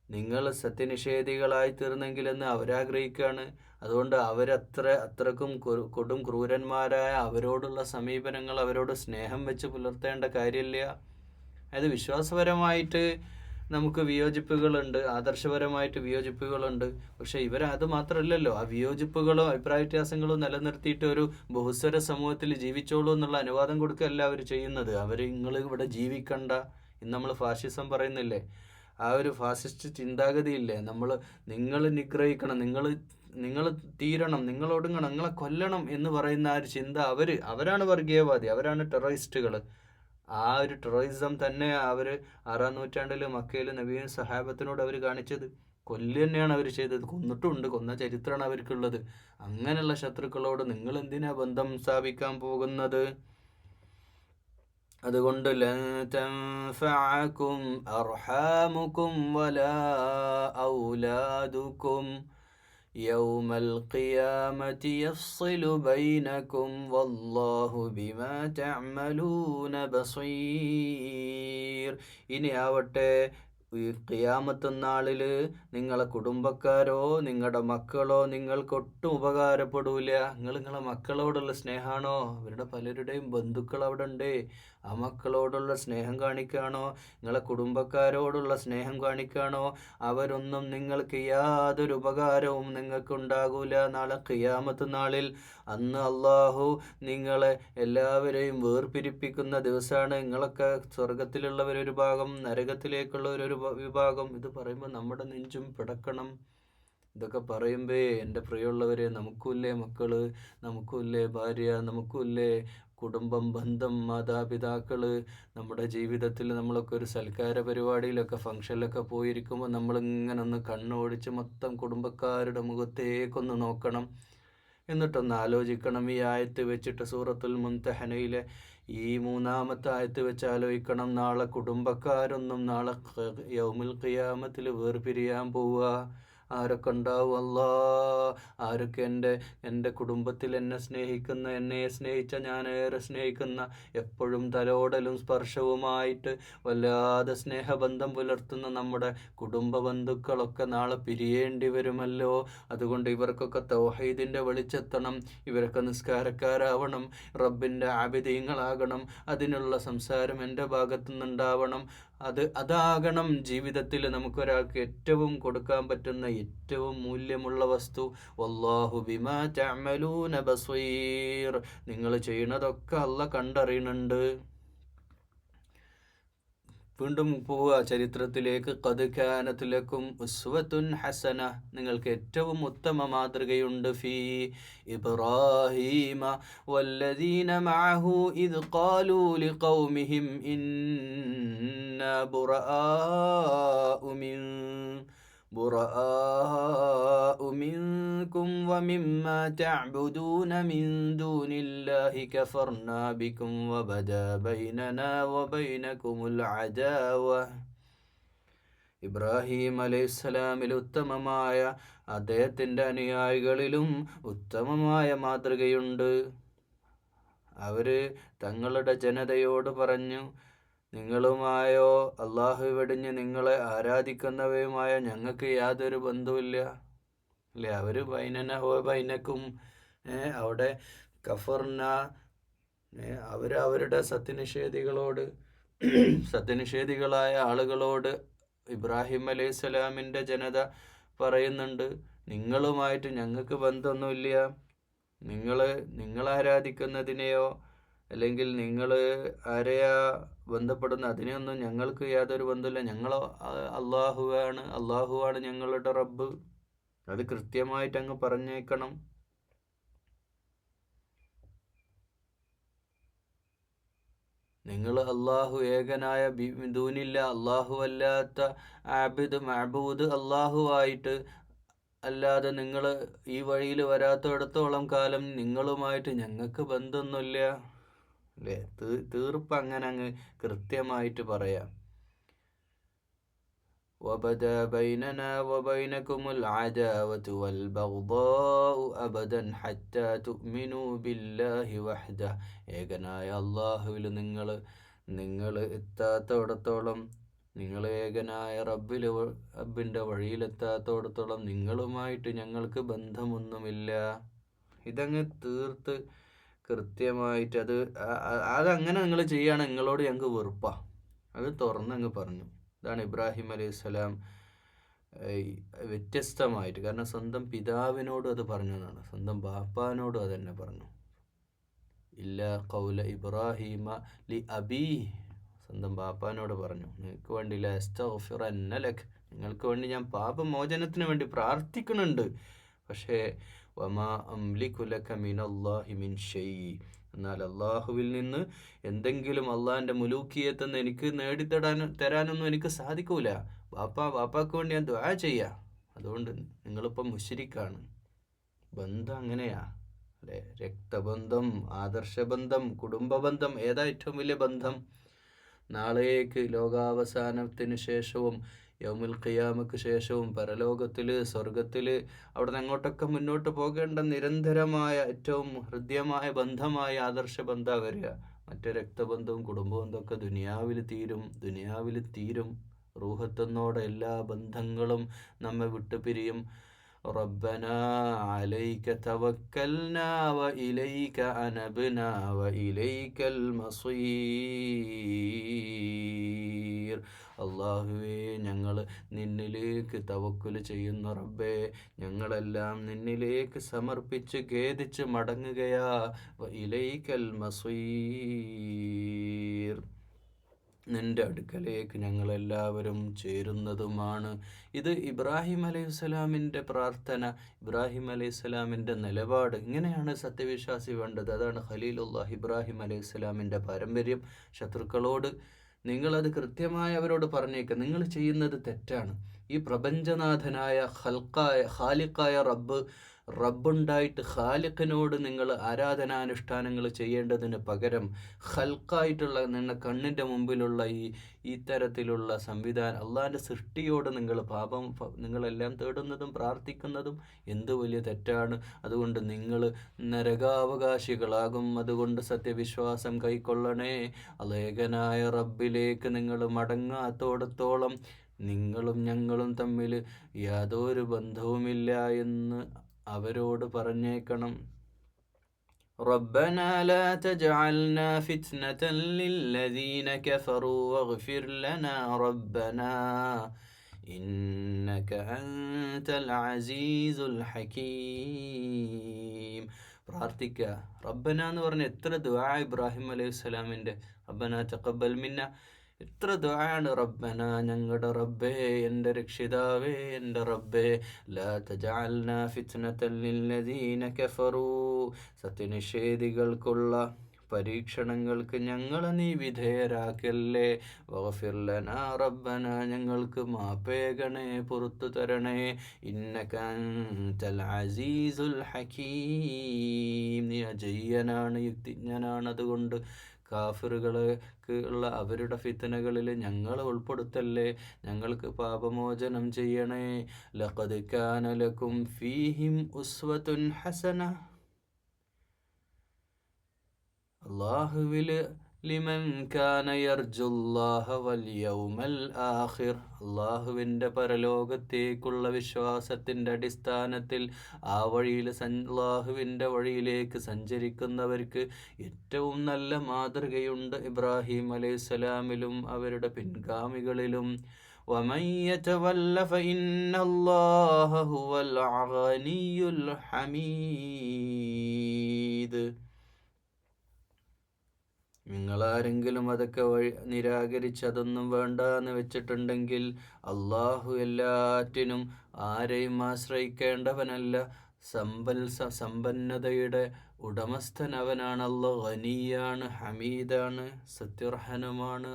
നിങ്ങൾ സത്യനിഷേധികളായി തീർന്നെങ്കിലെന്ന് അവരാഗ്രഹിക്കുകയാണ്. അതുകൊണ്ട് അത്രക്കും കൊടും ക്രൂരന്മാരായ അവരോടുള്ള സമീപനങ്ങൾ, അവരോട് സ്നേഹം വെച്ച് പുലർത്തേണ്ട കാര്യമില്ല. അത് വിശ്വാസപരമായിട്ട് നമുക്ക് വിയോജിപ്പുകളുണ്ട്, ആദർശപരമായിട്ട് വിയോജിപ്പുകളുണ്ട്. പക്ഷെ അത് മാത്രമല്ലല്ലോ, ആ വിയോജിപ്പുകളോ അഭിപ്രായ വ്യത്യാസങ്ങളോ നിലനിർത്തിയിട്ട് ഒരു ബഹുസ്വര സമൂഹത്തിൽ ജീവിച്ചോളൂ എന്നുള്ള അനുവാദം കൊടുക്കുകയല്ല അവർ ചെയ്യുന്നത്. നിങ്ങൾ ഇവിടെ ജീവിക്കണ്ട. ഇന്ന് നമ്മൾ ഫാഷിസം പറയുന്നില്ലേ, ആ ഒരു ഫാസിസ്റ്റ് ചിന്താഗതിയില്ലേ, നിങ്ങൾ നിഗ്രഹിക്കണം, നിങ്ങൾ തീരണം, നിങ്ങൾ ഒടുങ്ങണം, നിങ്ങളെ കൊല്ലണം എന്ന് പറയുന്ന ആ ഒരു ചിന്ത, അവരാണ് വർഗീയവാദി, അവരാണ് ടെററിസ്റ്റുകൾ. ആ ഒരു ടെററിസം തന്നെ അവർ 6-ാം നൂറ്റാണ്ടിൽ മക്കയിൽ നബിയും സഹാബത്തിനോട് അവർ കാണിച്ചത്. തന്നെയാണ് അവർ ചെയ്തത്. കൊന്നിട്ടുമുണ്ട്, കൊന്ന ചരിത്രമാണ് അവർക്കുള്ളത്. അങ്ങനെയുള്ള ശത്രുക്കളോട് നിങ്ങൾ എന്തിനാ ബന്ധം സ്ഥാപിക്കാൻ പോകുന്നത്? അതുകൊണ്ട് ലൻ തൻഫഅകും അർഹാമുകും വലാ ഔലാദുകും യൗമൽ ഖിയാമത്തി യഫ്സിലു ബൈനകും വല്ലാഹു ബിമാ തഅമലൂന ബസീർ. ഇനി ആവട്ടെ, ഈ ഖിയാമത്ത് നാളിൽ നിങ്ങളെ കുടുംബക്കാരോ നിങ്ങളുടെ മക്കളോ നിങ്ങൾക്കൊട്ടും ഉപകാരപ്പെടൂല. നിങ്ങളെ മക്കളോടുള്ള സ്നേഹമാണോ? അവരുടെ പലരുടെയും ബന്ധുക്കൾ അവിടെ ഉണ്ട്. ആ മക്കളോടുള്ള സ്നേഹം കാണിക്കുകയാണോ? നിങ്ങളെ കുടുംബക്കാരോടുള്ള സ്നേഹം കാണിക്കുകയാണോ? അവരൊന്നും നിങ്ങൾക്ക് യാതൊരു ഉപകാരവും നിങ്ങൾക്കുണ്ടാകൂല നാളെ ഖിയാമത്ത് നാളിൽ. അന്ന് അള്ളാഹു നിങ്ങളെ എല്ലാവരെയും വേർപിരിപ്പിക്കുന്ന ദിവസമാണ്. നിങ്ങളൊക്കെ സ്വർഗത്തിലുള്ളവരൊരു ഭാഗം, നരകത്തിലേക്കുള്ളവരൊരു വിഭാഗം. ഇത് പറയുമ്പോൾ നമ്മുടെ നെഞ്ചും പിടക്കണം. ഇതൊക്കെ പറയുമ്പേ എൻ്റെ പ്രിയമുള്ളവരെ, നമുക്കുമില്ലേ മക്കള്, നമുക്കുമില്ലേ ഭാര്യ, നമുക്കുമില്ലേ കുടുംബം, ബന്ധം, മാതാപിതാക്കൾ. നമ്മുടെ ജീവിതത്തിൽ നമ്മളൊക്കെ ഒരു സൽക്കാര പരിപാടിയിലൊക്കെ ഫംഗ്ഷനിലൊക്കെ പോയിരിക്കുമ്പോൾ നമ്മളിങ്ങനെ ഒന്ന് കണ്ണോടിച്ച് മൊത്തം കുടുംബക്കാരുടെ മുഖത്തേക്കൊന്ന് നോക്കണം. എന്നിട്ടൊന്ന് ആലോചിക്കണം. ഈ ആയത്ത് വെച്ചിട്ട് സൂറത്തുൽ മുംതഹനയിലെ ഈ 3-ാമത്തെ ആയത്ത് വെച്ച് ആലോചിക്കണം. നാളെ കുടുംബക്കാരൊന്നും നാളെ യൗമുൽ ഖിയാമത്തിൽ വേർപിരിയാൻ പോവുക. ആരൊക്കെ ഉണ്ടാവും? അല്ലാ, ആരൊക്കെ എൻ്റെ കുടുംബത്തിൽ എന്നെ സ്നേഹിച്ച, ഞാനേറെ സ്നേഹിക്കുന്ന, എപ്പോഴും തലോടലും സ്പർശവുമായിട്ട് വല്ലാതെ സ്നേഹബന്ധം പുലർത്തുന്ന നമ്മുടെ കുടുംബ ബന്ധുക്കളൊക്കെ നാളെ പിരിയേണ്ടി വരുമല്ലോ. അതുകൊണ്ട് ഇവർക്കൊക്കെ തൗഹീദിൻ്റെ വെളിച്ചെത്തണം, ഇവരൊക്കെ നിസ്കാരക്കാരാവണം, റബ്ബിൻ്റെ ആബിദീങ്ങളാകണം. അതിനുള്ള സംസാരം എൻ്റെ ഭാഗത്തുനിന്നുണ്ടാവണം. അതാകണം ജീവിതത്തിൽ നമുക്കൊരാൾക്ക് ഏറ്റവും കൊടുക്കാൻ പറ്റുന്ന ഏറ്റവും മൂല്യമുള്ള വസ്തു. വല്ലാഹു ബിമാ തഅമലൂന ബസീർ. നിങ്ങൾ ചെയ്യുന്നതൊക്കെ അള്ളാഹ് കണ്ടറിയുന്നുണ്ട്. വീണ്ടും പോവുക ചരിത്രത്തിലേക്ക്. ഖദ് കാനത് ലക്കും ഉസ്വത്തുൻ ഹസന. നിങ്ങൾക്ക് ഏറ്റവും ഉത്തമ മാതൃകയുണ്ട്. ഫീ ഇബ്രാഹീമ വല്ലദീന മഅഹു ഇദ് ഖാലൂ ലിഖൗമിഹിം ഇന്നാ براء منكم ومما تعبدون من دون الله كفرنا بكم وبدا بيننا وبينكم العداوة. ഇബ്രാഹിം അലൈഹിസ്സലാമിൽ ഉത്തമമായ അദ്ദേഹത്തിൻ്റെ അനുയായികളിലും ഉത്തമമായ മാതൃകയുണ്ട്. അവര് തങ്ങളുടെ ജനതയോട് പറഞ്ഞു, നിങ്ങളുമായോ അള്ളാഹു വെടിഞ്ഞ് നിങ്ങളെ ആരാധിക്കുന്നവയുമായ ഞങ്ങൾക്ക് യാതൊരു ബന്ധവുമില്ല. അല്ലേ? അവർ ബൈനന ഓ ബൈനക്കും അവിടെ കഫർന, അവരുടെ സത്യനിഷേധികളായ ആളുകളോട് ഇബ്രാഹിം അലൈഹി സ്വലാമിൻ്റെ ജനത പറയുന്നുണ്ട്, നിങ്ങളുമായിട്ട് ഞങ്ങൾക്ക് ബന്ധമൊന്നുമില്ല. നിങ്ങൾ ആരാധിക്കുന്നതിനെയോ അല്ലെങ്കിൽ നിങ്ങൾ ആരെയാ ബന്ധപ്പെടുന്ന അതിനെയൊന്നും ഞങ്ങൾക്ക് യാതൊരു ബന്ധമില്ല. ഞങ്ങൾ അള്ളാഹുവാണ് ഞങ്ങളുടെ റബ്ബ്. അത് കൃത്യമായിട്ട് അങ്ങ് പറഞ്ഞേക്കണം. നിങ്ങൾ അള്ളാഹു ഏകനായ ദൂനില്ല, അള്ളാഹു അല്ലാത്ത മഅബൂദ് അള്ളാഹുവായിട്ട് അല്ലാതെ നിങ്ങൾ ഈ വഴിയിൽ വരാത്തിടത്തോളം കാലം നിങ്ങളുമായിട്ട് ഞങ്ങൾക്ക് ബന്ധമൊന്നുമില്ല. അല്ലേ? തീർപ്പ് അങ്ങനെ അങ്ങ് കൃത്യമായിട്ട് പറയാം. وبدا بيننا وبينكم العداوة والبغضاء أبدا حتى تؤمنوا بالله وحده. ഏകനായ അള്ളാഹുവിൽ നിങ്ങൾ എത്താത്തോടത്തോളം, നിങ്ങൾ ഏകനായ റബ്ബിൻ്റെ വഴിയിലെത്താത്തോടത്തോളം നിങ്ങളുമായിട്ട് ഞങ്ങൾക്ക് ബന്ധമൊന്നുമില്ല. ഇതങ്ങ് തീർത്ത് കൃത്യമായിട്ട് അതങ്ങനെ നിങ്ങൾ ചെയ്യുകയാണ് നിങ്ങളോട് ഞങ്ങൾക്ക് വെറുപ്പാ. അത് തുറന്നങ്ങ് പറഞ്ഞു. ഇതാണ് ഇബ്രാഹിം അലൈഹി സ്വലാം വ്യത്യസ്തമായിട്ട്. കാരണം സ്വന്തം പിതാവിനോടും അത് പറഞ്ഞു എന്നാണ്, സ്വന്തം ബാപ്പാനോടും അത് തന്നെ പറഞ്ഞു. ഇല്ല ഖൗല ഇബ്രാഹിമ ലി അബീ, സ്വന്തം ബാപ്പാനോട് പറഞ്ഞു, നിങ്ങൾക്ക് വേണ്ടി ലഅസ്തഗ്ഫിറന്ന ലക്, നിങ്ങൾക്ക് വേണ്ടി ഞാൻ പാപമോചനത്തിന് വേണ്ടി പ്രാർത്ഥിക്കുന്നുണ്ട്. പക്ഷേ വമാ അംലികു ലക മിനല്ലാഹി മിൻ ഷൈഇ, എന്നാൽ അള്ളാഹുവിൽ നിന്ന് എന്തെങ്കിലും അള്ളാഹിൻ്റെ മുലൂക്കിയത്തെന്ന് എനിക്ക് തരാനൊന്നും എനിക്ക് സാധിക്കൂല. ബാപ്പാക്ക് വേണ്ടി ഞാൻ ദുആ ചെയ്യാം. അതുകൊണ്ട് നിങ്ങളിപ്പം മുശ്രിക്കാണ്. ബന്ധം അങ്ങനെയാ അല്ലേ? രക്തബന്ധം, ആദർശബന്ധം, കുടുംബബന്ധം, ഏതാ ഏറ്റവും വലിയ ബന്ധം? നാളേക്ക് ലോകാവസാനത്തിന് ശേഷവും യൗമുൽ ഖിയാമക്ക് ശേഷവും പരലോകത്തിൽ സ്വർഗത്തിൽ അവിടെ നിന്ന് അങ്ങോട്ടൊക്കെ മുന്നോട്ട് പോകേണ്ട നിരന്തരമായ ഏറ്റവും ഹൃദ്യമായ ബന്ധമായ ആദർശ ബന്ധം വരിക. മറ്റേ രക്തബന്ധവും കുടുംബബന്ധമൊക്കെ ദുനിയാവിൽ തീരും. റൂഹത്തെന്നോടെ എല്ലാ ബന്ധങ്ങളും നമ്മെ വിട്ടുപിരിയും. റബ്ബനാ അലൈക തവക്കൽനാ വഇലൈക അനബ്നാ വഇലൈകൽ മസീർ. അള്ളാഹുവേ, ഞങ്ങൾ നിന്നിലേക്ക് തവക്കുൽ ചെയ്യുന്ന റബ്ബേ, ഞങ്ങളെല്ലാം നിന്നിലേക്ക് സമർപ്പിച്ച് ഖേദിച്ച് മടങ്ങുകയാ. വഇലൈകൽ മസീർ, നിന്റെ അടുക്കലേക്ക് ഞങ്ങളെല്ലാവരും ചേരുന്നതുമാണ്. ഇത് ഇബ്രാഹിം അലൈഹിസ്സലാമിൻ്റെ പ്രാർത്ഥന, ഇബ്രാഹിം അലൈഹിസ്സലാമിൻ്റെ നിലപാട്. ഇങ്ങനെയാണ് സത്യവിശ്വാസി വേണ്ടത്. അതാണ് ഖലീലുല്ലാഹ് ഇബ്രാഹിം അലൈഹിസ്സലാമിൻ്റെ പാരമ്പര്യം. ശത്രുക്കളോട് നിങ്ങളത് കൃത്യമായി അവരോട് പറഞ്ഞേക്കുക, നിങ്ങൾ ചെയ്യുന്നത് തെറ്റാണ്. ഈ പ്രപഞ്ചനാഥനായ ഖാലിഖായ റബ്ബുണ്ടായിട്ട് ഖാലിഖിനോട് നിങ്ങൾ ആരാധനാനുഷ്ഠാനങ്ങൾ ചെയ്യേണ്ടതിന് പകരം ഖൽക്കായിട്ടുള്ള നിങ്ങളുടെ കണ്ണിൻ്റെ മുമ്പിലുള്ള ഈ തരത്തിലുള്ള സംവിധാനം, അള്ളാഹിൻ്റെ സൃഷ്ടിയോട് നിങ്ങളെല്ലാം തേടുന്നതും പ്രാർത്ഥിക്കുന്നതും എന്ത് വലിയ തെറ്റാണ്. അതുകൊണ്ട് നിങ്ങൾ നരകാവകാശികളാകും. അതുകൊണ്ട് സത്യവിശ്വാസം കൈക്കൊള്ളണേ. അലേഖനായ റബ്ബിലേക്ക് നിങ്ങൾ മടങ്ങാത്തോടത്തോളം നിങ്ങളും ഞങ്ങളും തമ്മിൽ യാതൊരു ബന്ധവുമില്ല എന്ന് അവരോട് പറഞ്ഞേക്കണം. ربنا لا تجعلنا فتنة للذين كفروا واغفر لنا ربنا إنك أنت العزيز الحكيم. പ്രാർത്ഥിക്കുക. റബ്ബന എന്ന് പറഞ്ഞ എത്ര ദുആ ഇബ്രാഹിം അലൈഹി സ്വലാമിൻ്റെ റബ്ബന തഖബ്ബൽ മിന്ന, എത്ര ദുആണ്. റബ്ബന, ഞങ്ങളുടെ റബ്ബേ, എൻ്റെ രക്ഷിതാവേ, എൻ്റെ റബ്ബേ, ലാ തജഅൽനാ ഫിത്നതൻ ലില്ലദീന കഫറൂ, സത്യനിഷേധികൾക്കുള്ള പരീക്ഷണങ്ങൾക്ക് ഞങ്ങളെ നീ വിധേയരാക്കല്ലേ. വഗ്ഫിർ ലനാ റബ്ബന, ഞങ്ങൾക്ക് മാപ്പേകണേ, പുറത്തു തരണേ. ഇന്നക അൻതൽ അസീസുൽ ഹകീം, നീ അജയ്യനാണ്, യുക്തിജ്ഞനാണ്. അതുകൊണ്ട് കാഫിറുകൾക്ക് ഉള്ള അവരുടെ ഫിത്തനകളിൽ ഞങ്ങളെ ഉൾപ്പെടുത്തല്ലേ, ഞങ്ങൾക്ക് പാപമോചനം ചെയ്യണേ. ലഖദ് കാന ലക്കും ഫീഹിം ഉസ്വത്തുൻ ഹസന, അല്ലാഹുവിൽ ലിമൻ കാന യർജുല്ലാഹ വൽ യൗമൽ ആഖിർ, അള്ളാഹുവിൻ്റെ പരലോകത്തേക്കുള്ള വിശ്വാസത്തിൻ്റെ അടിസ്ഥാനത്തിൽ ആ വഴിയിൽ അള്ളാഹുവിൻ്റെ വഴിയിലേക്ക് സഞ്ചരിക്കുന്നവർക്ക് ഏറ്റവും നല്ല മാതൃകയുണ്ട് ഇബ്രാഹിം അലൈഹിസ്സലാമിലും അവരുടെ പിൻഗാമികളിലും. വമൻ യതവല്ല ഫഇന്നല്ലാഹ ഹുവൽ ഗനിയ്യുൽ ഹമീദ്. നിങ്ങളാരെങ്കിലും അതൊക്കെ നിരാകരിച്ച് അതൊന്നും വേണ്ട എന്ന് വെച്ചിട്ടുണ്ടെങ്കിൽ അള്ളാഹു എല്ലാറ്റിനും ആരെയും ആശ്രയിക്കേണ്ടവനല്ല. സമ്പന്നതയുടെ ഉടമസ്ഥൻ അവനാണ്. അല്ലാഹ് ഗനിയാണ്, ഹമീദാണ്, സത്യർഹനുമാണ്.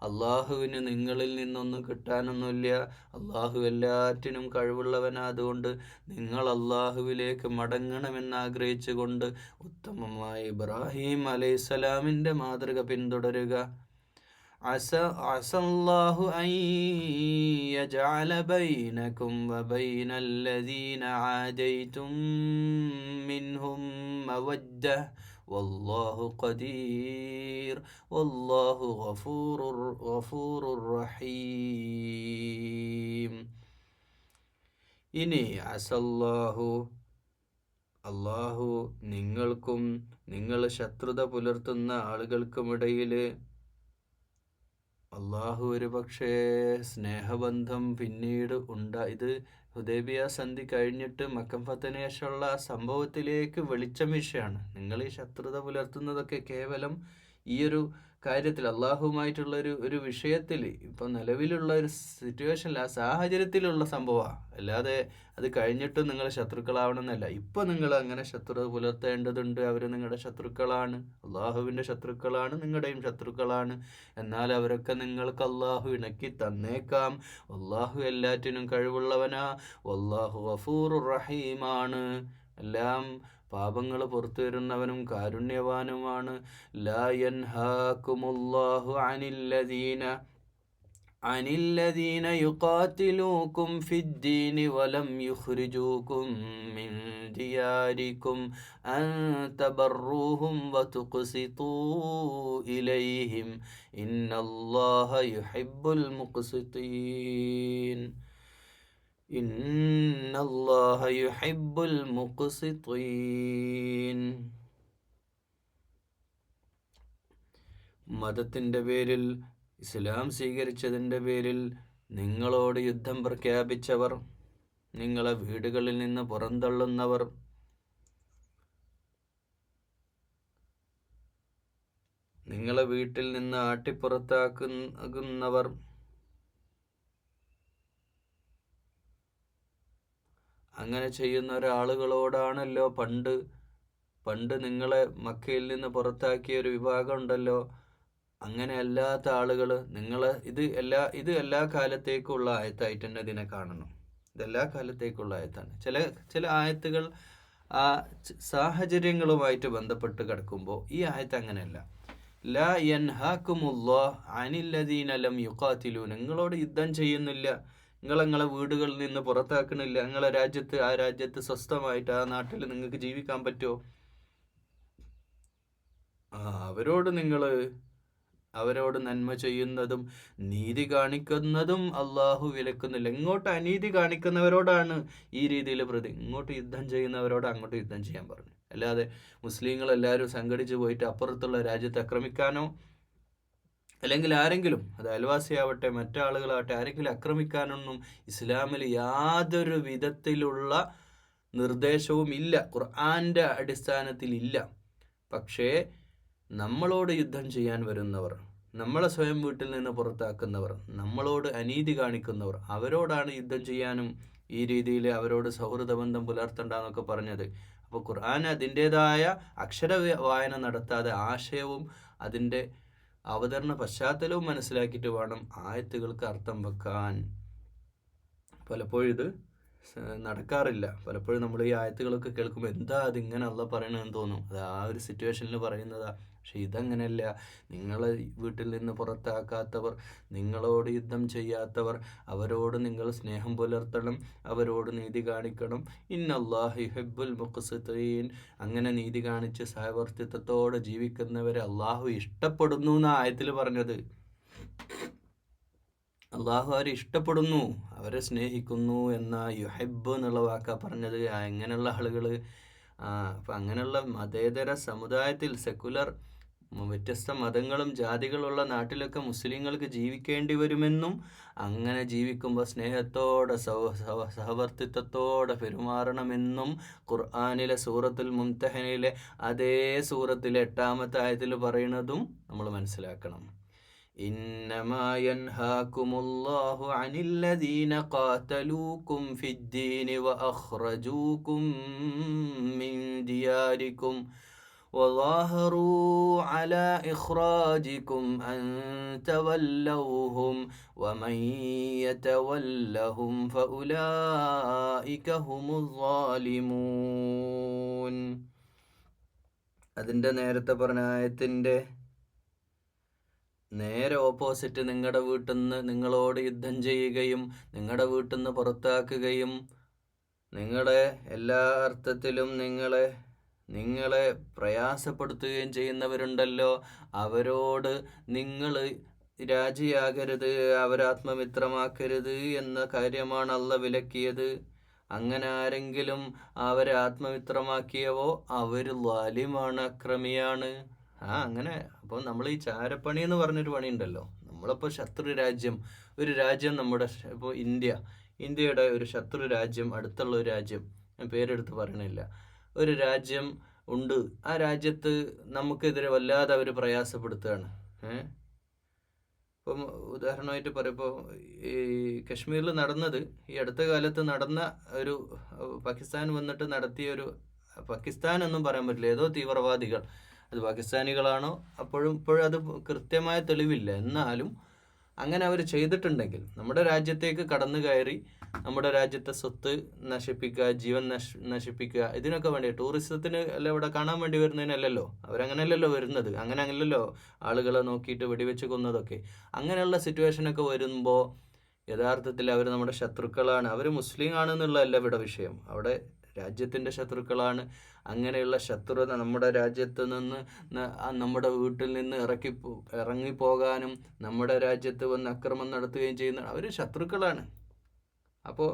അള്ളാഹുവിന് നിങ്ങളിൽ നിന്നൊന്നും കിട്ടാനൊന്നുമില്ല. അള്ളാഹു എല്ലാറ്റിനും കഴിവുള്ളവനാ. അതുകൊണ്ട് നിങ്ങൾ അള്ളാഹുവിലേക്ക് മടങ്ങണമെന്നാഗ്രഹിച്ചു കൊണ്ട് ഉത്തമമായ ഇബ്രാഹിം അലൈഹിസ്സലാമിൻ്റെ മാതൃക പിന്തുടരുക. അസല്ലാഹു അൻ യജഅല ബൈനകും വബൈന അല്ലദീന ആദൈതും മിൻഹും മവദ്ദഹ വല്ലാഹു ഖദീർ വല്ലാഹു ഗഫൂറുർ റഹീം. ഇനി അല്ലാഹു നിങ്ങൾക്കും നിങ്ങൾ ശത്രുത പുലർത്തുന്ന ആളുകൾക്കുമിടയിൽ അള്ളാഹു ഒരു പക്ഷേ സ്നേഹബന്ധം പിന്നീട് ഇത് ഹുദൈബിയ സന്ധി കഴിഞ്ഞിട്ട് മക്കം ഫത്തഹിന് ശേഷമുള്ള സംഭവത്തിലേക്ക് വെളിച്ചം വീശുകയാണ്. നിങ്ങൾ ഈ ശത്രുത പുലർത്തുന്നതൊക്കെ കേവലം ഈ ഒരു കാര്യത്തിൽ അള്ളാഹുവുമായിട്ടുള്ള ഒരു വിഷയത്തിൽ ഇപ്പം നിലവിലുള്ള ഒരു സിറ്റുവേഷനിൽ ആ സാഹചര്യത്തിലുള്ള സംഭവമാണ്. അല്ലാതെ അത് കഴിഞ്ഞിട്ടും നിങ്ങൾ ശത്രുക്കളാവണമെന്നല്ല. ഇപ്പം നിങ്ങൾ അങ്ങനെ ശത്രുത പുലർത്തേണ്ടതുണ്ട്. അവർ നിങ്ങളുടെ ശത്രുക്കളാണ്, അള്ളാഹുവിൻ്റെ ശത്രുക്കളാണ്, നിങ്ങളുടെയും ശത്രുക്കളാണ്. എന്നാൽ അവരൊക്കെ നിങ്ങൾക്ക് അള്ളാഹു ഇണക്കി തന്നേക്കാം. അള്ളാഹു എല്ലാറ്റിനും കഴിവുള്ളവനാ. വല്ലാഹു ഗഫൂറുർ റഹീമാണ്, എല്ലാം പാപങ്ങൾ പുറത്തു വരുന്നവനും കാരുണ്യവാനുമാണ്. ലാ യൻഹാകുമുല്ലാഹു അനില്ലദീന യുഖാതിലൂകും ഫിദ്ദീനി വലം യുഖ്രിജൂകും മിൻ ദിയാരികും അൻ തബറൂഹും വതുഖ്സിതൂ ഇലൈഹിം ഇന്നല്ലാഹ യുഹിബ്ബുൽ മുഖ്സിതീൻ. ഇന്നല്ലാഹ യുഹിബ്ബുൽ മുഖ്സിതീൻ. മതത്തിൻ്റെ പേരിൽ, ഇസ്ലാം സ്വീകരിച്ചതിൻ്റെ പേരിൽ നിങ്ങളോട് യുദ്ധം പ്രഖ്യാപിച്ചവർ, നിങ്ങളെ വീടുകളിൽ നിന്ന് പുറന്തള്ളുന്നവർ, നിങ്ങളെ വീട്ടിൽ നിന്ന് ആട്ടിപ്പുറത്താക്കുന്നവർ, അങ്ങനെ ചെയ്യുന്ന ഒരാളുകളോടാണല്ലോ പണ്ട് നിങ്ങളെ മക്കയിൽ നിന്ന് പുറത്താക്കിയ ഒരു വിഭാഗം ഉണ്ടല്ലോ. അങ്ങനെ അല്ലാത്ത ആളുകൾ ഇത് എല്ലാ കാലത്തേക്കുള്ള ആയത്തായിട്ട് തന്നെ ഇതിനെ കാണണം. ഇതെല്ലാ കാലത്തേക്കുള്ള ആയത്താണ്. ചില ആയത്തുകൾ ആ സാഹചര്യങ്ങളുമായിട്ട് ബന്ധപ്പെട്ട് കിടക്കുമ്പോൾ ഈ ആയത്ത് അങ്ങനെയല്ല. ലാ യൻഹാകുമുല്ലാഹ് അനില്ലദീന ലം യുഖാതിലൂ, നിങ്ങളോട് യുദ്ധം ചെയ്യുന്നില്ല, നിങ്ങളെ വീടുകളിൽ നിന്ന് പുറത്താക്കണില്ല. നിങ്ങളെ ആ രാജ്യത്ത് സ്വസ്ഥമായിട്ട് ആ നാട്ടിൽ നിങ്ങൾക്ക് ജീവിക്കാൻ പറ്റുമോ? അവരോട് നന്മ ചെയ്യുന്നതും നീതി കാണിക്കുന്നതും അള്ളാഹു വിലക്കുന്നില്ല. ഇങ്ങോട്ട് അനീതി കാണിക്കുന്നവരോടാണ് ഈ രീതിയിൽ ഇങ്ങോട്ട് യുദ്ധം ചെയ്യുന്നവരോട് അങ്ങോട്ട് യുദ്ധം ചെയ്യാൻ പറഞ്ഞു. അല്ലാതെ മുസ്ലിങ്ങളെല്ലാവരും സംഘടിച്ച് പോയിട്ട് അപ്പുറത്തുള്ള രാജ്യത്തെ ആക്രമിക്കാനോ അല്ലെങ്കിൽ ആരെങ്കിലും, അത് അയൽവാസിയാവട്ടെ മറ്റാളുകളാവട്ടെ, ആരെങ്കിലും ആക്രമിക്കാനൊന്നും ഇസ്ലാമിൽ യാതൊരു വിധത്തിലുള്ള നിർദ്ദേശവും ഇല്ല, ഖുർആൻ്റെ അടിസ്ഥാനത്തിൽ ഇല്ല. പക്ഷേ നമ്മളോട് യുദ്ധം ചെയ്യാൻ വരുന്നവർ, നമ്മളെ സ്വയം വീട്ടിൽ നിന്ന് പുറത്താക്കുന്നവർ, നമ്മളോട് അനീതി കാണിക്കുന്നവർ, അവരോടാണ് യുദ്ധം ചെയ്യാനും ഈ രീതിയിൽ അവരോട് സൗഹൃദ ബന്ധം പുലർത്തണ്ടെന്നൊക്കെ പറഞ്ഞത്. അപ്പോൾ ഖുർആൻ അതിൻ്റേതായ അക്ഷര വായന നടത്താതെ ആശയവും അതിൻ്റെ അവതരണ പശ്ചാത്തലവും മനസ്സിലാക്കിയിട്ട് വേണം ആയത്തുകൾക്ക് അർത്ഥം വെക്കാൻ. പലപ്പോഴും ഇത് നടക്കാറില്ല. പലപ്പോഴും നമ്മൾ ഈ ആയത്തുകളൊക്കെ കേൾക്കുമ്പോൾ എന്താ അതിങ്ങനെ അള്ളാ പറയണമെന്ന് തോന്നും. അത് ആ ഒരു സിറ്റുവേഷനിൽ പറയുന്നതാ. പക്ഷെ ഇതങ്ങനെയല്ല. നിങ്ങളെ വീട്ടിൽ നിന്ന് പുറത്താക്കാത്തവർ, നിങ്ങളോട് യുദ്ധം ചെയ്യാത്തവർ, അവരോട് നിങ്ങൾ സ്നേഹം പുലർത്തണം, അവരോട് നീതി കാണിക്കണം. ഇന്നല്ലാഹു യുഹിബ്ബുൽ മുഖ്സിതീൻ. അങ്ങനെ നീതി കാണിച്ച് സഹവർത്തിത്വത്തോടെ ജീവിക്കുന്നവരെ അള്ളാഹു ഇഷ്ടപ്പെടുന്നു എന്നാ ആയത്തിൽ പറഞ്ഞത്. അള്ളാഹു അവരെ ഇഷ്ടപ്പെടുന്നു, അവരെ സ്നേഹിക്കുന്നു എന്ന യുഹിബ്ബ് എന്നുള്ള വാക്കാ പറഞ്ഞത്. എങ്ങനെയുള്ള ആളുകൾ? അപ്പം അങ്ങനെയുള്ള മതേതര സമുദായത്തിൽ, സെക്കുലർ വ്യത്യസ്ത മതങ്ങളും ജാതികളുള്ള നാട്ടിലൊക്കെ മുസ്ലിങ്ങൾക്ക് ജീവിക്കേണ്ടി വരുമെന്നും അങ്ങനെ ജീവിക്കുമ്പോൾ സ്നേഹത്തോടെ സഹവർത്തിത്വത്തോടെ പെരുമാറണമെന്നും ഖുർആനിലെ സൂറത്തുൽ മുംതഹനയിലെ അതേ സൂറത്തിലെ 8-ാമത്തെ ആയത്തിൽ പറയുന്നതും നമ്മൾ മനസ്സിലാക്കണം. إنما ينهاكم الله عن الذين قاتلوكم في الدين وأخرجوكم من دياركم وظاهروا على إخراجكم أن تولوهم ومن يتولهم فأولئك هم الظالمون. അതിൻ്റെ നേരത്തെ പറഞ്ഞ ആയത്തിൻ്റെ നേരെ ഓപ്പോസിറ്റ്, നിങ്ങളുടെ വീട്ടിൽ നിന്ന് നിങ്ങളോട് യുദ്ധം ചെയ്യുകയും നിങ്ങളുടെ വീട്ടിൽ നിന്ന് പുറത്താക്കുകയും നിങ്ങളെ എല്ലാ അർത്ഥത്തിലും നിങ്ങളെ പ്രയാസപ്പെടുത്തുകയും ചെയ്യുന്നവരുണ്ടല്ലോ, അവരോട് നിങ്ങൾ രാജിയാകരുത്, അവരാത്മമിത്രമാക്കരുത് എന്ന കാര്യമാണ് അള്ളാഹ് വിലക്കിയത്. അങ്ങനെ ആരെങ്കിലും അവരെ ആത്മമിത്രമാക്കിയവോ അവർ ളാലിമാണ്, അക്രമിയാണ്. അങ്ങനെ. അപ്പോൾ നമ്മൾ ഈ ചാരപ്പണി എന്ന് പറഞ്ഞൊരു പണിയുണ്ടല്ലോ. നമ്മളിപ്പോൾ ശത്രു രാജ്യം, ഒരു രാജ്യം, നമ്മുടെ ഇപ്പോൾ ഇന്ത്യയുടെ ഒരു ശത്രു രാജ്യം, അടുത്തുള്ള ഒരു രാജ്യം, ഞാൻ പേരെടുത്ത് പറയണില്ല, ഒരു രാജ്യം ഉണ്ട്. ആ രാജ്യത്ത് നമുക്കെതിരെ വല്ലാതെ അവർ പ്രയാസപ്പെടുത്തുകയാണ്. ഇപ്പം ഉദാഹരണമായിട്ട് പറയുമ്പോൾ ഈ കശ്മീരിൽ നടന്നത്, ഈ അടുത്ത കാലത്ത് നടന്ന ഒരു പാകിസ്ഥാൻ വന്നിട്ട് നടത്തിയൊരു, പാകിസ്ഥാൻ എന്നും പറയാൻ പറ്റില്ല, ഏതോ തീവ്രവാദികൾ, അത് പാകിസ്ഥാനികളാണോ ഇപ്പോഴും അത് കൃത്യമായ തെളിവില്ല, എന്നാലും അങ്ങനെ അവർ ചെയ്തിട്ടുണ്ടെങ്കിൽ നമ്മുടെ രാജ്യത്തേക്ക് കടന്നു കയറി നമ്മുടെ രാജ്യത്തെ സ്വത്ത് നശിപ്പിക്കുക, ജീവൻ നശിപ്പിക്കുക, ഇതിനൊക്കെ വേണ്ടി, ടൂറിസത്തിന് അല്ല ഇവിടെ കാണാൻ വേണ്ടി വരുന്നതിനല്ലല്ലോ, അവരങ്ങനെയല്ലല്ലോ വരുന്നത്, അങ്ങനെയല്ലല്ലോ ആളുകളെ നോക്കിയിട്ട് വെടിവെച്ച് കൊന്നതൊക്കെ. അങ്ങനെയുള്ള സിറ്റുവേഷനൊക്കെ വരുമ്പോൾ യഥാർത്ഥത്തിൽ അവർ നമ്മുടെ ശത്രുക്കളാണ്. അവർ മുസ്ലിം ആണെന്നുള്ളതല്ല ഇവിടെ വിഷയം, അവിടെ രാജ്യത്തിൻ്റെ ശത്രുക്കളാണ്. അങ്ങനെയുള്ള ശത്രുത നമ്മുടെ രാജ്യത്ത് നിന്ന്, നമ്മുടെ വീട്ടിൽ നിന്ന് ഇറങ്ങിപ്പോകാനും നമ്മുടെ രാജ്യത്ത് വന്ന് അക്രമം നടത്തുകയും ചെയ്യുന്ന അവർ ശത്രുക്കളാണ്. അപ്പോൾ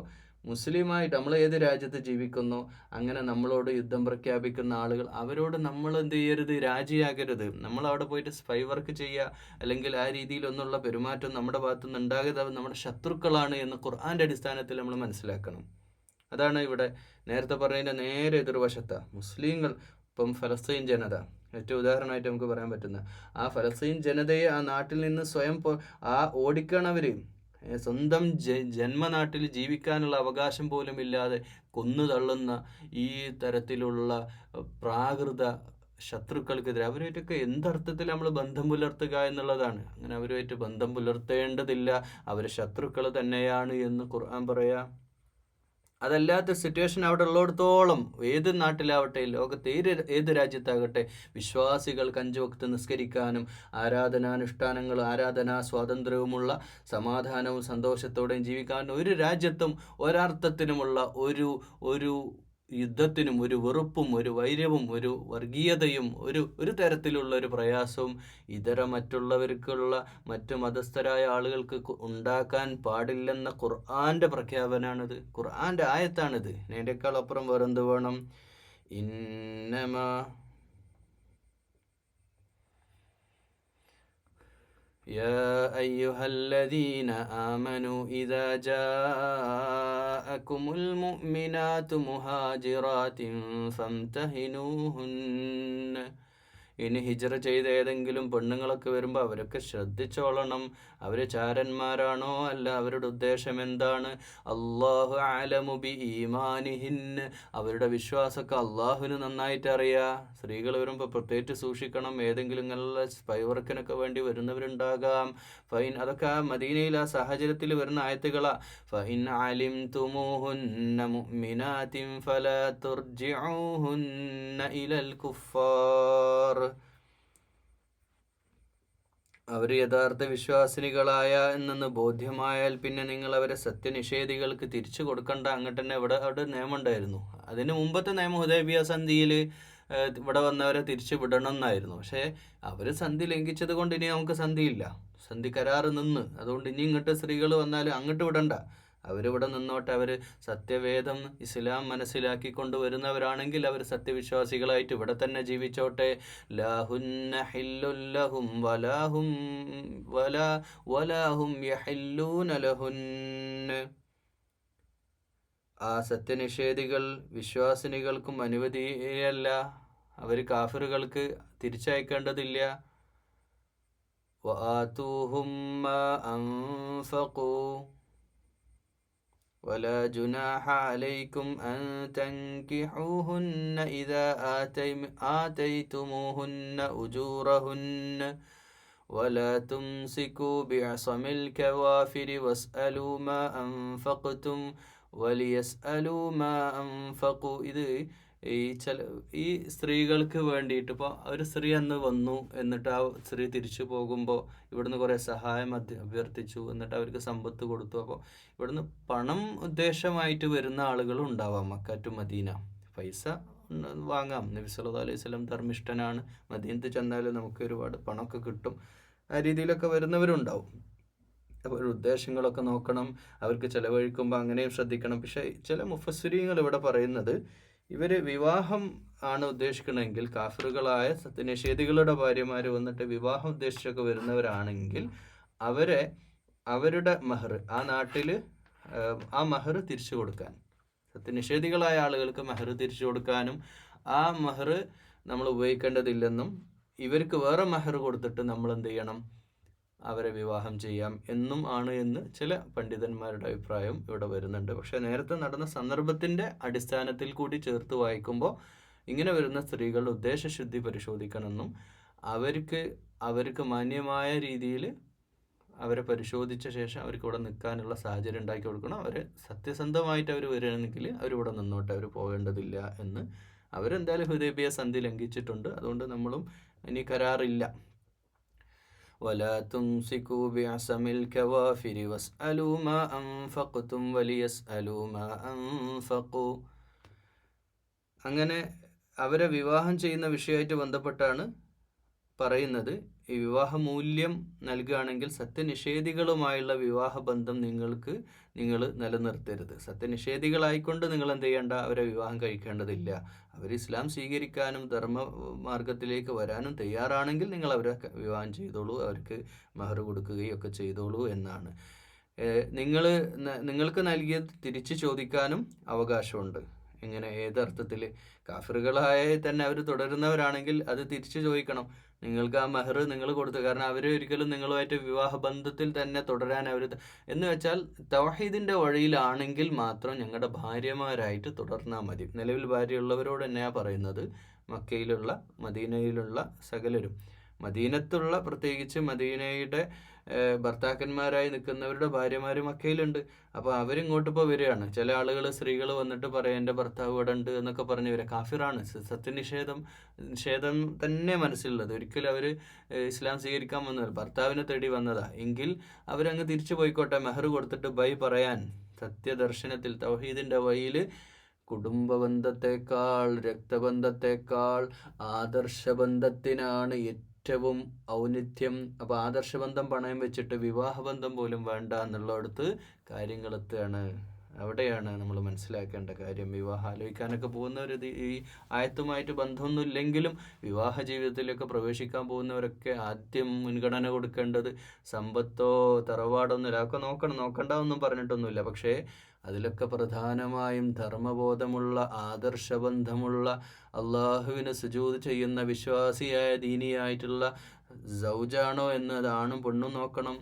മുസ്ലിമായിട്ട് നമ്മൾ ഏത് രാജ്യത്ത് ജീവിക്കുന്നോ അങ്ങനെ നമ്മളോട് യുദ്ധം പ്രഖ്യാപിക്കുന്ന ആളുകൾ, അവരോട് നമ്മൾ എന്ത് ചെയ്യരുത്, രാജിയാകരുത്. നമ്മൾ അവിടെ പോയിട്ട് സ്പൈ വർക്ക് ചെയ്യുക അല്ലെങ്കിൽ ആ രീതിയിലൊന്നുള്ള പെരുമാറ്റം നമ്മുടെ ഭാഗത്തുനിന്ന് ഉണ്ടാകരുത്. അവർ നമ്മുടെ ശത്രുക്കളാണ് എന്ന് ഖുർആൻ്റെ അടിസ്ഥാനത്തിൽ നമ്മൾ മനസ്സിലാക്കണം. അതാണ് ഇവിടെ നേരത്തെ പറഞ്ഞതിൻ്റെ നേരെ എതിർവശത്ത മുസ്ലിങ്ങൾ. ഇപ്പം ഫലസ്തീൻ ജനത ഏറ്റവും ഉദാഹരണമായിട്ട് നമുക്ക് പറയാൻ പറ്റുന്ന ആ ഫലസ്തീൻ ജനതയെ ആ നാട്ടിൽ നിന്ന് സ്വയം ഓടിക്കണവർ, സ്വന്തം ജന്മനാട്ടിൽ ജീവിക്കാനുള്ള അവകാശം പോലും ഇല്ലാതെ കൊന്നു തള്ളുന്ന ഈ തരത്തിലുള്ള പ്രാകൃത ശത്രുക്കൾക്കെതിരെ അവരുമായിട്ടൊക്കെ എന്തർത്ഥത്തിൽ നമ്മൾ ബന്ധം പുലർത്തുക എന്നുള്ളതാണ്. അങ്ങനെ അവരുമായിട്ട് ബന്ധം പുലർത്തേണ്ടതില്ല, അവർ ശത്രുക്കൾ തന്നെയാണ് എന്ന് ഖുർആൻ പറയാം. അതല്ലാത്ത സിറ്റുവേഷൻ അവിടെ ഉള്ളിടത്തോളം, ഏത് നാട്ടിലാവട്ടെ, ലോകത്തെ ഏത് രാജ്യത്താകട്ടെ, വിശ്വാസികൾക്ക് 5 വക്ത് നിസ്കരിക്കാനും ആരാധനാ സ്വാതന്ത്ര്യവുമുള്ള സമാധാനവും സന്തോഷത്തോടെയും ജീവിക്കാനും ഒരു രാജ്യത്തും ഒരർത്ഥത്തിനുമുള്ള ഒരു യുദ്ധത്തിനും ഒരു വെറുപ്പും ഒരു വൈര്യവും ഒരു വർഗീയതയും ഒരു തരത്തിലുള്ള ഒരു പ്രയാസവും മറ്റുള്ളവർക്കുള്ള മറ്റു മതസ്ഥരായ ആളുകൾക്ക് ഉണ്ടാക്കാൻ പാടില്ലെന്ന ഖുർആൻ്റെ പ്രഖ്യാപനമാണിത്, ഖുർആൻ്റെ ആയത്താണിത്. അതിനേക്കാൾ അപ്പുറം വേറെന്ത് വേണം? ഇന്നമാ يا أيها الذين آمنوا إذا جاءكم المؤمنات مهاجرات فامتحنوهن. ഇനി ഹിജ്റ ചെയ്ത ഏതെങ്കിലും പെണ്ണുങ്ങളൊക്കെ വരുമ്പോൾ അവരൊക്കെ ശ്രദ്ധിച്ചോളണം. അവർ ചാരന്മാരാണോ അല്ല, അവരുടെ ഉദ്ദേശം എന്താണ്? അല്ലാഹു അഅലമു ബി ഈമാനിഹിന്ന്, അവരുടെ വിശ്വാസമൊക്കെ അള്ളാഹുവിന് നന്നായിട്ട് അറിയാം. സ്ത്രീകൾ വരുമ്പോൾ പ്രത്യേകിച്ച് സൂക്ഷിക്കണം. ഏതെങ്കിലും നല്ല സ്പൈവർക്കിനൊക്കെ വേണ്ടി വരുന്നവരുണ്ടാകാം. ഫൈൻ, അതൊക്കെ ആ മദീനയിൽ ആ സാഹചര്യത്തിൽ വരുന്ന ആയത്തുകളാ. ഫൈൻ അലിംതുമൂഹുന്ന മുഅ്മിനാതിൻ ഫലാ തുർജിഊഹുന്ന ഇലൽ കുഫാർ. അവർ യഥാർത്ഥ വിശ്വാസിനികളായ എന്നെന്ന് ബോധ്യമായാൽ പിന്നെ നിങ്ങൾ അവരെ സത്യനിഷേധികൾക്ക് തിരിച്ചു കൊടുക്കണ്ട. അങ്ങോട്ട് തന്നെ അവിടെ നിയമം ഉണ്ടായിരുന്നു. അതിന് മുമ്പത്തെ നിയമം ഹുദൈബിയ സന്ധിയിൽ ഇവിടെ വന്നവരെ തിരിച്ചു വിടണം എന്നായിരുന്നു. പക്ഷേ അവർ സന്ധി ലംഘിച്ചത് കൊണ്ട് ഇനി നമുക്ക് സന്ധിയില്ല, സന്ധി കരാറ് നിന്ന്. അതുകൊണ്ട് ഇനി ഇങ്ങോട്ട് സ്ത്രീകൾ വന്നാൽ അങ്ങോട്ട് വിടണ്ട, അവരിവിടെ നിന്നോട്ടെ. അവർ സത്യവേദം ഇസ്ലാം മനസ്സിലാക്കിക്കൊണ്ട് വരുന്നവരാണെങ്കിൽ അവർ സത്യവിശ്വാസികളായിട്ട് ഇവിടെ തന്നെ ജീവിച്ചോട്ടെ. ലാഹുന്ന ഹില്ലുല്ലഹും വലാഹും യഹില്ലൂന ലഹുന്ന. ആ സത്യനിഷേധികൾ വിശ്വാസിനികൾക്കും അനുവദിയല്ല, അവർ കാഫിറുകൾക്ക് തിരിച്ചയക്കേണ്ടതില്ല. വആതൂഹും മാ അൻഫഖൂ ولا جناح عليكم أن تنكحوهن إذا آتيتموهن أجورهن ولا تمسكوا بعصم الكوافر واسألوا ما أنفقتم وليسألوا ما أنفقوا. ഇത് ഈ സ്ത്രീകൾക്ക് വേണ്ടിയിട്ട് ഇപ്പോൾ ഒരു സ്ത്രീ അന്ന് വന്നു, എന്നിട്ട് ആ സ്ത്രീ തിരിച്ചു പോകുമ്പോൾ ഇവിടുന്ന് കുറേ സഹായം അഭ്യർത്ഥിച്ചു, എന്നിട്ട് അവർക്ക് സമ്പത്ത് കൊടുത്തു. അപ്പോൾ ഇവിടുന്ന് പണം ഉദ്ദേശമായിട്ട് വരുന്ന ആളുകളും ഉണ്ടാവാം. മക്ക ടു മദീന പൈസ വാങ്ങാം. നബി സല്ലല്ലാഹു അലൈഹി വസല്ലം ധർമ്മിഷ്ഠനാണ്, മദീനത്ത് ചെന്നാൽ നമുക്ക് ഒരുപാട് പണമൊക്കെ കിട്ടും. ആ രീതിയിലൊക്കെ വരുന്നവരുണ്ടാവും. അപ്പോൾ ഒരു ഉദ്ദേശങ്ങളൊക്കെ നോക്കണം, അവർക്ക് ചിലവഴിക്കുമ്പോൾ അങ്ങനെയും ശ്രദ്ധിക്കണം. പക്ഷേ ചില മുഫസ്സിരീങ്ങൾ ഇവിടെ പറയുന്നത് ഇവർ വിവാഹം ആണ് ഉദ്ദേശിക്കണമെങ്കിൽ, കാഫിറുകളായ സത്യനിഷേധികളുടെ ഭാര്യമാർ വന്നിട്ട് വിവാഹം ഉദ്ദേശിച്ചൊക്കെ വരുന്നവരാണെങ്കിൽ അവരുടെ മഹർ ആ നാട്ടിൽ ആ മഹർ തിരിച്ചു കൊടുക്കാൻ, സത്യനിഷേധികളായ ആളുകൾക്ക് മഹർ തിരിച്ചു കൊടുക്കാനും ആ മഹർ നമ്മൾ ഉപയോഗിക്കേണ്ടതില്ലെന്നും ഇവർക്ക് വേറെ മഹർ കൊടുത്തിട്ട് നമ്മൾ എന്ത് ചെയ്യണം, അവരെ വിവാഹം ചെയ്യാം എന്നും ആണ് എന്ന് ചില പണ്ഡിതന്മാരുടെ അഭിപ്രായം ഇവിടെ വരുന്നുണ്ട്. പക്ഷേ നേരത്തെ നടന്ന സന്ദർഭത്തിൻ്റെ അടിസ്ഥാനത്തിൽ കൂടി ചേർത്ത് വായിക്കുമ്പോൾ ഇങ്ങനെ വരുന്ന സ്ത്രീകളുടെ ഉദ്ദേശശുദ്ധി പരിശോധിക്കണമെന്നും അവർക്ക് മാന്യമായ രീതിയിൽ അവരെ പരിശോധിച്ച ശേഷം അവർക്ക് ഇവിടെ നിൽക്കാനുള്ള സാഹചര്യം ഉണ്ടാക്കി കൊടുക്കണം. അവരെ സത്യസന്ധമായിട്ട് അവർ വരികയാണെങ്കിൽ അവരിവിടെ നിന്നോട്ട്, അവർ പോകേണ്ടതില്ല എന്ന്. അവരെന്തായാലും ഹുദൈബിയ സന്ധി ലംഘിച്ചിട്ടുണ്ട്, അതുകൊണ്ട് നമ്മളും ഇനി കരാറില്ല. ولا تمسكوا بعصم الكوافر واسألوا ما أنفقتم وليسألوا ما أنفقوا. അങ്ങനെ അവരെ വിവാഹം ചെയ്യുന്ന വിഷയമായിട്ട് ബന്ധപ്പെട്ടാണ് പറയുന്നത്. ഈ വിവാഹ മൂല്യം നൽകുകയാണെങ്കിൽ സത്യനിഷേധികളുമായുള്ള വിവാഹബന്ധം നിങ്ങൾ നിലനിർത്തരുത്. സത്യനിഷേധികളായിക്കൊണ്ട് നിങ്ങൾ എന്ത് ചെയ്യേണ്ട, അവരെ വിവാഹം കഴിക്കേണ്ടതില്ല. അവർ ഇസ്ലാം സ്വീകരിക്കാനും ധർമ്മമാർഗത്തിലേക്ക് വരാനും തയ്യാറാണെങ്കിൽ നിങ്ങൾ അവരെ വിവാഹം ചെയ്തോളൂ, അവർക്ക് മഹർ കൊടുക്കുകയൊക്കെ ചെയ്തോളൂ എന്നാണ്. നിങ്ങൾക്ക് നൽകിയത് തിരിച്ചു ചോദിക്കാനും അവകാശമുണ്ട്. എങ്ങനെ, ഏതർത്ഥത്തിൽ? കാഫിറുകളായ തന്നെ അവർ തുടരുന്നവരാണെങ്കിൽ അത് തിരിച്ചു ചോദിക്കണം. നിങ്ങൾക്ക് ആ മഹർ നിങ്ങൾ കൊടുത്തു, കാരണം അവർ ഒരിക്കലും നിങ്ങളുമായിട്ട് വിവാഹ ബന്ധത്തിൽ തന്നെ തുടരാൻ എന്ന് വെച്ചാൽ തൗഹീദിൻ്റെ വഴിയിലാണെങ്കിൽ മാത്രം ഞങ്ങളുടെ ഭാര്യമാരായിട്ട് തുടർന്നാൽ മതി. നിലവിൽ ഭാര്യയുള്ളവരോട് തന്നെയാണ് പറയുന്നത്. മക്കയിലുള്ള മദീനയിലുള്ള സകലരും, മദീനത്തുള്ള പ്രത്യേകിച്ച് മദീനയുടെ ഭർത്താക്കന്മാരായി നിൽക്കുന്നവരുടെ ഭാര്യമാർ മക്കയിലുണ്ട്. അപ്പോൾ അവരിങ്ങോട്ടിപ്പോൾ വരികയാണ്. ചില ആളുകൾ, സ്ത്രീകൾ വന്നിട്ട് പറയാം എൻ്റെ ഭർത്താവ് ഇവിടെ ഉണ്ട് എന്നൊക്കെ പറഞ്ഞ് വരിക. കാഫിറാണ്, നിഷേധം തന്നെ മനസ്സിലുള്ളത്. ഒരിക്കലും അവർ ഇസ്ലാം സ്വീകരിക്കാൻ വന്നത് ഭർത്താവിനെ തേടി വന്നതാ എങ്കിൽ അവരങ്ങ് തിരിച്ചു പോയിക്കോട്ടെ, മെഹർ കൊടുത്തിട്ട് ബൈ പറയാൻ. സത്യദർശനത്തിൽ തൗഹീദിൻ്റെ വഴിയിൽ കുടുംബബന്ധത്തെക്കാൾ, രക്തബന്ധത്തെക്കാൾ ആദർശബന്ധത്തിനാണ് ഏറ്റവും ഔന്നിത്യം. അപ്പോൾ ആദർശബന്ധം പണയം വെച്ചിട്ട് വിവാഹബന്ധം പോലും വേണ്ട എന്നുള്ളിടത്ത് കാര്യങ്ങളെത്തുകയാണ്. അവിടെയാണ് നമ്മൾ മനസ്സിലാക്കേണ്ട കാര്യം. വിവാഹം ആലോചിക്കാനൊക്കെ പോകുന്നവർ ഈ ആയത്തുമായിട്ട് ബന്ധമൊന്നുമില്ലെങ്കിലും വിവാഹ ജീവിതത്തിലൊക്കെ പ്രവേശിക്കാൻ പോകുന്നവരൊക്കെ ആദ്യം മുൻഗണന കൊടുക്കേണ്ടത് സമ്പത്തോ തറവാടൊന്നുമില്ല. അതൊക്കെ നോക്കണ്ടെന്നൊന്നും പറഞ്ഞിട്ടൊന്നുമില്ല. പക്ഷേ അതിലൊക്കെ പ്രധാനമായും ധർമ്മബോധമുള്ള, ആദർശബന്ധമുള്ള, അള്ളാഹുവിന് സുജൂദ് ചെയ്യുന്ന വിശ്വാസിയായ ദീനിയായിട്ടുള്ള സൗജാണോ എന്ന് അതാണും പെണ്ണും നോക്കണം.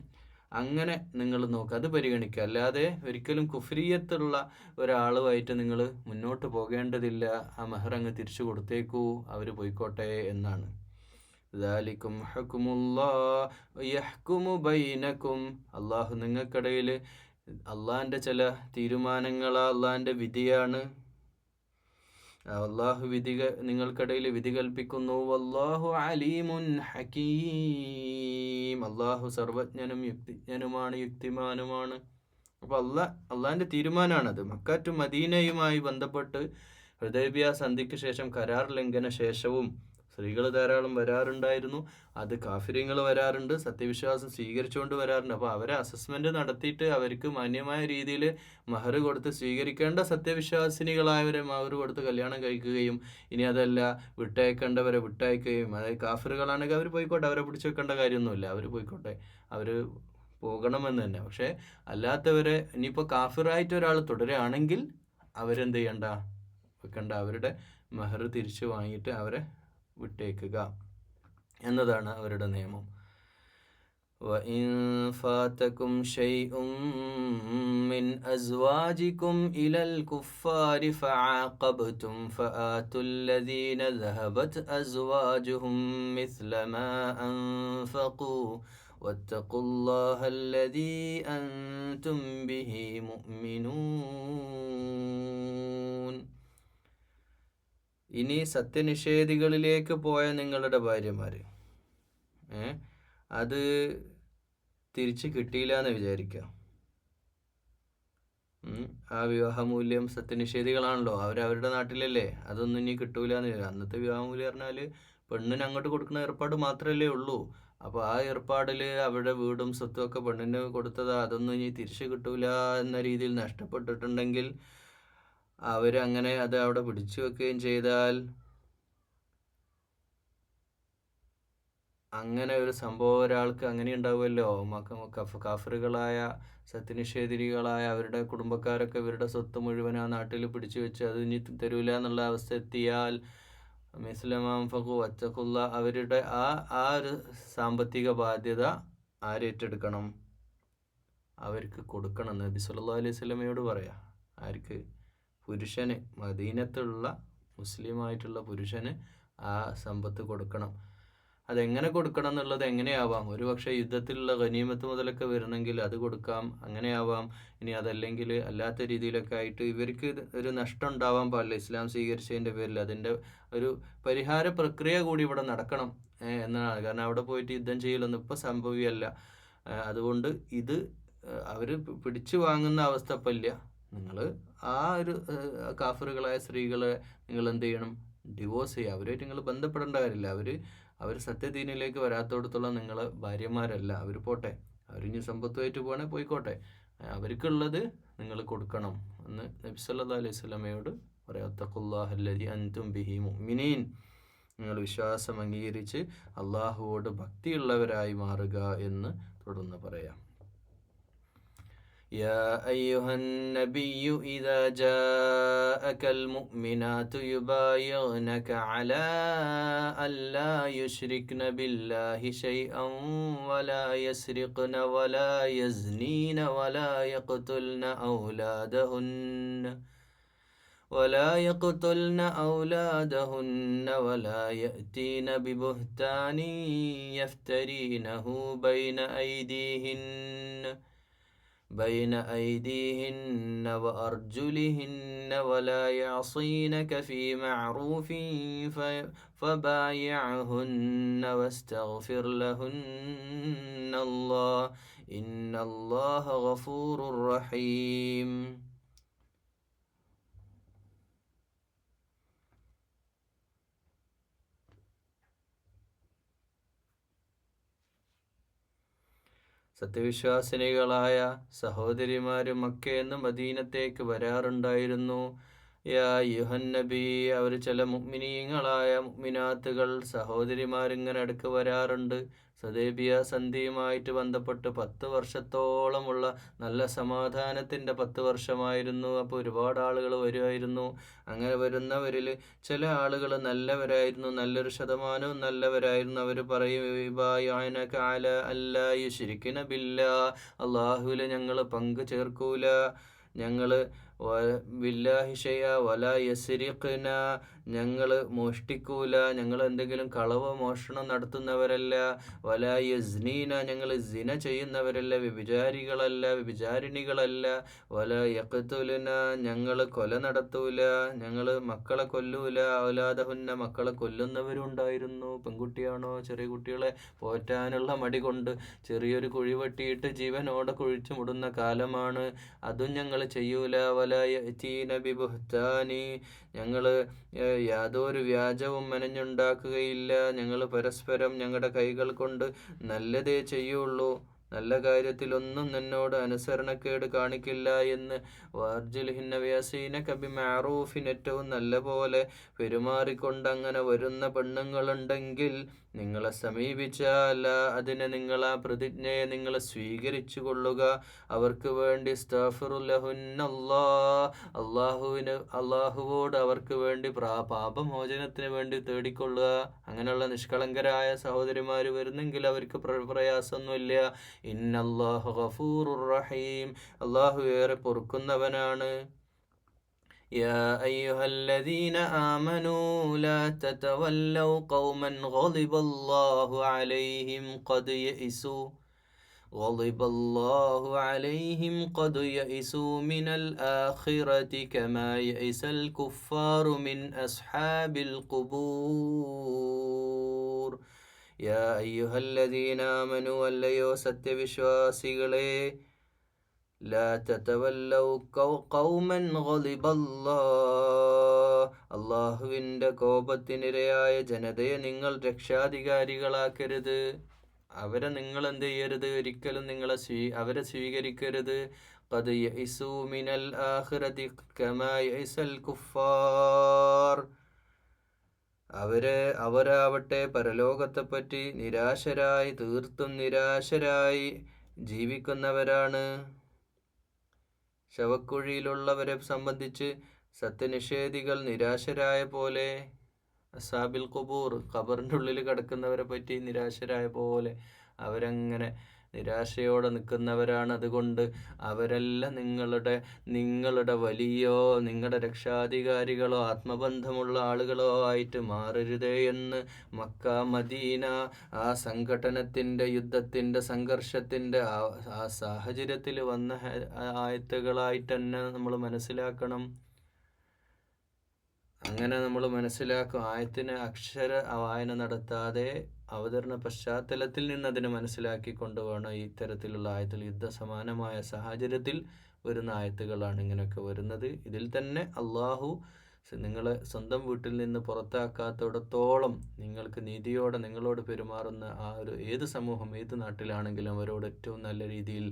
അങ്ങനെ നിങ്ങൾ നോക്കുക, അത് പരിഗണിക്കുക. അല്ലാതെ ഒരിക്കലും കുഫ്രിയത്തുള്ള ഒരാളുമായിട്ട് നിങ്ങൾ മുന്നോട്ട് പോകേണ്ടതില്ല. ആ മെഹർ അങ്ങ് തിരിച്ചു കൊടുത്തേക്കൂ, അവർ പോയിക്കോട്ടെ എന്നാണ്. ദാലിക്കും ഹുക്മുല്ലാഹ് യഹ്കുമു ബൈനക്കും. അള്ളാഹു നിങ്ങൾക്കിടയിൽ അള്ളാഹിൻ്റെ ചില തീരുമാനങ്ങളാ, അള്ളാഹിൻ്റെ വിധിയാണ്. അള്ളാഹു നിങ്ങൾക്കിടയിൽ വിധി കൽപ്പിക്കുന്നു. വല്ലാഹു അലീമുൻ ഹകീം. അള്ളാഹു സർവജ്ഞനും യുക്തിജ്ഞനുമാണ്, യുക്തിമാനുമാണ്. അപ്പോൾ അള്ളാഹിൻ്റെ തീരുമാനമാണത്. മക്ക ടു മദീനയുമായി ബന്ധപ്പെട്ട് ഹുദൈബിയ സന്ധിക്ക് ശേഷം, കരാർ ലംഘന ശേഷവും സ്ത്രീകൾ ധാരാളം വരാറുണ്ടായിരുന്നു. അത് കാഫിര്യങ്ങൾ വരാറുണ്ട്, സത്യവിശ്വാസം സ്വീകരിച്ചുകൊണ്ട് വരാറുണ്ട്. അപ്പോൾ അവരെ അസസ്മെൻ്റ് നടത്തിയിട്ട് അവർക്ക് മാന്യമായ രീതിയിൽ മഹർ കൊടുത്ത് സ്വീകരിക്കേണ്ട സത്യവിശ്വാസിനികളായവരെ മഹർ കൊടുത്ത് കല്യാണം കഴിക്കുകയും, ഇനി അതല്ല വിട്ടയക്കേണ്ടവരെ വിട്ടയക്കുകയും, അതായത് കാഫിറുകളാണെങ്കിൽ അവർ പോയിക്കോട്ടെ, അവരെ പിടിച്ചു വെക്കേണ്ട കാര്യമൊന്നുമില്ല, അവർ പോയിക്കോട്ടെ, അവർ പോകണമെന്ന് തന്നെ. പക്ഷേ അല്ലാത്തവരെ ഇനിയിപ്പോൾ കാഫിറായിട്ട് ഒരാൾ തുടരുകയാണെങ്കിൽ അവരെന്ത് ചെയ്യണ്ട, വെക്കണ്ട, അവരുടെ മഹർ തിരിച്ചു വാങ്ങിയിട്ട് അവരെ വിട്ടേക്കുക എന്നതാണ് അവരുടെ നിയമം. وَإِن فَاتَكُمْ شَيْءٌ مِّنْ أَزْوَاجِكُمْ إِلَى الْكُفَّارِ فَعَاقَبْتُمْ فَآتُوا الَّذِينَ ذَهَبَتْ أَزْوَاجُهُمْ مِثْلَ مَا أَنفَقُوا وَاتَّقُوا اللَّهَ الَّذِي أَنْتُمْ بِهِ مُؤْمِنُونَ. ഇനി സത്യനിഷേധികളിലേക്ക് പോയ നിങ്ങളുടെ ഭാര്യമാർ, അത് തിരിച്ച് കിട്ടിയില്ല എന്ന് വിചാരിക്കുക. ആ വിവാഹമൂല്യം, സത്യനിഷേധികളാണല്ലോ, അവരവരുടെ നാട്ടിലല്ലേ, അതൊന്നും ഇനി കിട്ടൂല എന്ന്. അന്നത്തെ വിവാഹമൂല്യം പറഞ്ഞാൽ പെണ്ണിന് അങ്ങോട്ട് കൊടുക്കുന്ന ഏർപ്പാട് മാത്രമല്ലേ ഉള്ളൂ. അപ്പോൾ ആ ഏർപ്പാടിൽ അവരുടെ വീടും സ്വത്തും ഒക്കെ പെണ്ണിന് കൊടുത്തത്, അതൊന്നും ഇനി തിരിച്ചു കിട്ടൂല എന്ന രീതിയിൽ നഷ്ടപ്പെട്ടിട്ടുണ്ടെങ്കിൽ അവരങ്ങനെ അത് അവിടെ പിടിച്ചു വെക്കുകയും ചെയ്താൽ, അങ്ങനെ ഒരു സംഭവം ഒരാൾക്ക് അങ്ങനെ ഉണ്ടാവുമല്ലോ. കാഫിറുകളായ സത്യനിഷേധികളായ അവരുടെ കുടുംബക്കാരൊക്കെ ഇവരുടെ സ്വത്ത് മുഴുവൻ ആ നാട്ടിൽ പിടിച്ചു വെച്ച് അത് ഇനി തരൂല എന്നുള്ള അവസ്ഥ എത്തിയാൽ, മിസ്ലമാഫഖു വത്തഖുല്ല, അവരുടെ ആ ഒരു സാമ്പത്തിക ബാധ്യത ആരേറ്റെടുക്കണം? അവർക്ക് കൊടുക്കണം. നബി സല്ലല്ലാഹു അലൈഹി വസല്ലമയോട് പറയാം. ആർക്ക്? പുരുഷന്, മദീനത്തുള്ള മുസ്ലിമായിട്ടുള്ള പുരുഷന് ആ സമ്പത്ത് കൊടുക്കണം. അതെങ്ങനെ കൊടുക്കണം എന്നുള്ളത് എങ്ങനെയാവാം? ഒരു പക്ഷേ യുദ്ധത്തിലുള്ള ഗനീമത്ത് മുതലൊക്കെ വരണമെങ്കിൽ അത് കൊടുക്കാം, അങ്ങനെയാവാം. ഇനി അതല്ലെങ്കിൽ അല്ലാത്ത രീതിയിലൊക്കെ ആയിട്ട് ഇവർക്ക് ഒരു നഷ്ടം ഉണ്ടാവാൻ പാടില്ല. ഇസ്ലാം സ്വീകരിച്ചതിൻ്റെ പേരിൽ അതിൻ്റെ ഒരു പരിഹാര പ്രക്രിയ കൂടി ഇവിടെ നടക്കണം എന്നാണ്. കാരണം അവിടെ പോയിട്ട് യുദ്ധം ചെയ്യലൊന്നും ഇപ്പോൾ സംഭവ്യമല്ല. അതുകൊണ്ട് ഇത് അവർ പിടിച്ചു വാങ്ങുന്ന അവസ്ഥ ഇപ്പം ഇല്ല. നിങ്ങൾ ആ ഒരു കാഫിറുകളായ സ്ത്രീകളെ നിങ്ങൾ എന്ത് ചെയ്യണം? ഡിവോഴ്സ് ചെയ്യുക. അവരുമായിട്ട് നിങ്ങൾ ബന്ധപ്പെടേണ്ട കാര്യമില്ല. അവർ സത്യദീനിലേക്ക് വരാത്തോടത്തോളം നിങ്ങൾ ഭാര്യമാരല്ല. അവർ പോട്ടെ, അവരിനി സമ്പത്തുമായിട്ട് പോകണേ പോയിക്കോട്ടെ, അവർക്കുള്ളത് നിങ്ങൾ കൊടുക്കണം എന്ന് നബി സല്ലല്ലാഹു അലൈഹി വസല്ലമയോട് പറയാം. വത്തഖുല്ലാഹല്ലദീ അൻതും ബിഹി മുഅ്മിനീൻ. നിങ്ങൾ വിശ്വാസം അംഗീകരിച്ച് അള്ളാഹുവോട് ഭക്തിയുള്ളവരായി മാറുക എന്ന് തുടർന്ന് പറയാം. يا أيها النبي إذا جاءك المؤمنات يبايعنك على ألا يشركن بالله شيئا ولا يسرقن ولا يزنين ولا يقتلن أولادهن ولا يأتين ببهتان يفترينه بين أيديهن وأرجلهن ولا يعصينك في معروف فبايعهن واستغفر لهن الله إن الله غفور رحيم. സത്യവിശ്വാസിനികളായ സഹോദരിമാരും മക്കയെന്ന് മദീനത്തേക്ക് വരാറുണ്ടായിരുന്നു. യാ യുഹന്നബി, അവർ ചില മുഅ്മിനീങ്ങളായ മുഅ്മിനാത്തുകൾ സഹോദരിമാരിങ്ങനെ അടുക്ക് വരാറുണ്ട്. സദേബിയ സന്ധിയുമായിട്ട് ബന്ധപ്പെട്ട് 10 വർഷത്തോളമുള്ള നല്ല സമാധാനത്തിൻ്റെ 10 വർഷമായിരുന്നു. അപ്പോൾ ഒരുപാട് ആളുകൾ വരുമായിരുന്നു. അങ്ങനെ വരുന്നവരിൽ ചില ആളുകൾ നല്ലവരായിരുന്നു, നല്ലൊരു ശതമാനവും നല്ലവരായിരുന്നു. അവർ പറയും, യുബായിഅനക അലാ അല്ലാ യുശ്രിക്ന ബില്ലാഹ്, അള്ളാഹുവിൽ ഞങ്ങൾ പങ്കു ചേർക്കൂല, ഞങ്ങൾ ബില്ലാഹി ഷൈഅ വലാ യസ്രിഖ്ന, ഞങ്ങൾ മോഷ്ടിക്കൂല, ഞങ്ങൾ എന്തെങ്കിലും കളവ് മോഷണം നടത്തുന്നവരല്ല, വലാ യസ്നീന, ഞങ്ങൾ സിന ചെയ്യുന്നവരല്ല, വ്യഭിചാരികളല്ല, വ്യഭിചാരിണികളല്ല, വലാ യഖ്തുലുന, ഞങ്ങൾ കൊല നടത്തൂല, ഞങ്ങൾ മക്കളെ കൊല്ലൂല, ഔലാദഹുന്ന, മക്കളെ കൊല്ലുന്നവരുണ്ടായിരുന്നു. പെൺകുട്ടിയാണോ, ചെറിയ കുട്ടികളെ പോറ്റാനുള്ള മടി കൊണ്ട് ചെറിയൊരു കുഴി വെട്ടിയിട്ട് ജീവനോടെ കുഴിച്ചു മുടുന്ന കാലമാണ്. അതും ഞങ്ങൾ ചെയ്യൂല. വലാ യഅ്തീന ബിബുഹ്താനി, ഞങ്ങൾ യാതൊരു വ്യാജവും മെനഞ്ഞുണ്ടാക്കുകയില്ല. ഞങ്ങൾ പരസ്പരം ഞങ്ങളുടെ കൈകൾ കൊണ്ട് നല്ലതേ ചെയ്യുള്ളൂ, നല്ല കാര്യത്തിലൊന്നും നിന്നോട് അനുസരണക്കേട് കാണിക്കില്ല എന്ന്. വാർജുൽഹിന്ന വ്യാസീനക ബിമഅറൂഫിൻ, ഏറ്റവും നല്ല പോലെ പെരുമാറിക്കൊണ്ട് അങ്ങനെ വരുന്ന പെണ്ണുങ്ങളുണ്ടെങ്കിൽ നിങ്ങളെ സമീപിച്ചാൽ അതിനെ നിങ്ങൾ ആ പ്രതിജ്ഞയെ നിങ്ങൾ സ്വീകരിച്ചു കൊള്ളുക. അവർക്ക് വേണ്ടി അള്ളാഹുവോട് അവർക്ക് വേണ്ടി പാപമോചനത്തിന് വേണ്ടി തേടിക്കൊള്ളുക. അങ്ങനെയുള്ള നിഷ്കളങ്കരായ സഹോദരിമാർ വരുന്നെങ്കിൽ അവർക്ക് പ്രയാസമൊന്നുമില്ല. ഇന്നല്ലാഹു ഗഫൂറുർ റഹീം, അള്ളാഹു ഏറെ പൊറുക്കുന്നവനാണ്. യാ അയ്യുഹല്ലദീന ആമനൂ ലാ തതവല്ലൗ ഖൗമൻ ഗളിബല്ലാഹു അലൈഹിം ഖദ് യഇസൂ മിനൽ ആഖിറതി കമാ യഇസൽ കുഫാറു മിൻ അസ്ഹാബിൽ ഖുബൂർ. യാ അയ്യുഹല്ലദീന ആമനൂ, അല്ലയോ സത്യവിശ്വാസികളെ, ലാ തതവല്ലൗ ഖൗമൻ ഗളിബല്ലാഹ്, അള്ളാഹുവിൻ്റെ കോപത്തിനിരയായ ജനതയെ നിങ്ങൾ രക്ഷാധികാരികളാക്കരുത്. അവരെ നിങ്ങൾ എന്ത് ചെയ്യരുത്, ഒരിക്കലും അവരെ സ്വീകരിക്കരുത്. ഖദ് യഇസൂ മിനൽ ആഖിറതി കമാ യഇസൽ കുഫാർ, അവരാവട്ടെ പരലോകത്തെപ്പറ്റി തീർത്തും നിരാശരായി ജീവിക്കുന്നവരാണ്. ശവക്കുഴിയിലുള്ളവരെ സംബന്ധിച്ച് സത്യനിഷേധികൾ നിരാശരായ പോലെ, അസാബിൽ ഖുബൂർ, ഖബറിൻ്റെ ഉള്ളിൽ കിടക്കുന്നവരെ പറ്റി നിരാശരായ പോലെ അവരങ്ങനെ നിരാശയോടെ നിൽക്കുന്നവരാണ്. അതുകൊണ്ട് അവരെല്ലാം നിങ്ങളുടെ വലിയോ നിങ്ങളുടെ രക്ഷാധികാരികളോ ആത്മബന്ധമുള്ള ആളുകളോ ആയിട്ട് മാറരുതേ എന്ന് മക്ക മദീന ആ സംഘടനത്തിൻ്റെ യുദ്ധത്തിൻ്റെ സംഘർഷത്തിൻ്റെ ആ സാഹചര്യത്തിൽ വന്ന ആയത്തുകളായിട്ട് തന്നെ നമ്മൾ മനസ്സിലാക്കണം. അങ്ങനെ നമ്മൾ മനസ്സിലാക്കും. ആയത്തിന് അക്ഷര വായന നടത്താതെ അവതരണ പശ്ചാത്തലത്തിൽ നിന്ന് അതിനെ മനസ്സിലാക്കിക്കൊണ്ട് വേണം ഇത്തരത്തിലുള്ള ആയത്തിൽ യുദ്ധസമാനമായ സാഹചര്യത്തിൽ വരുന്ന ആയത്തുകളാണ് ഇങ്ങനെയൊക്കെ വരുന്നത്. ഇതിൽ തന്നെ അള്ളാഹു നിങ്ങളെ സ്വന്തം വീട്ടിൽ നിന്ന് പുറത്താക്കാത്തിടത്തോളം നിങ്ങൾക്ക് നീതിയോടെ നിങ്ങളോട് പെരുമാറുന്ന ആ ഒരു ഏത് സമൂഹം, ഏത് നാട്ടിലാണെങ്കിലും അവരോട് ഏറ്റവും നല്ല രീതിയിൽ,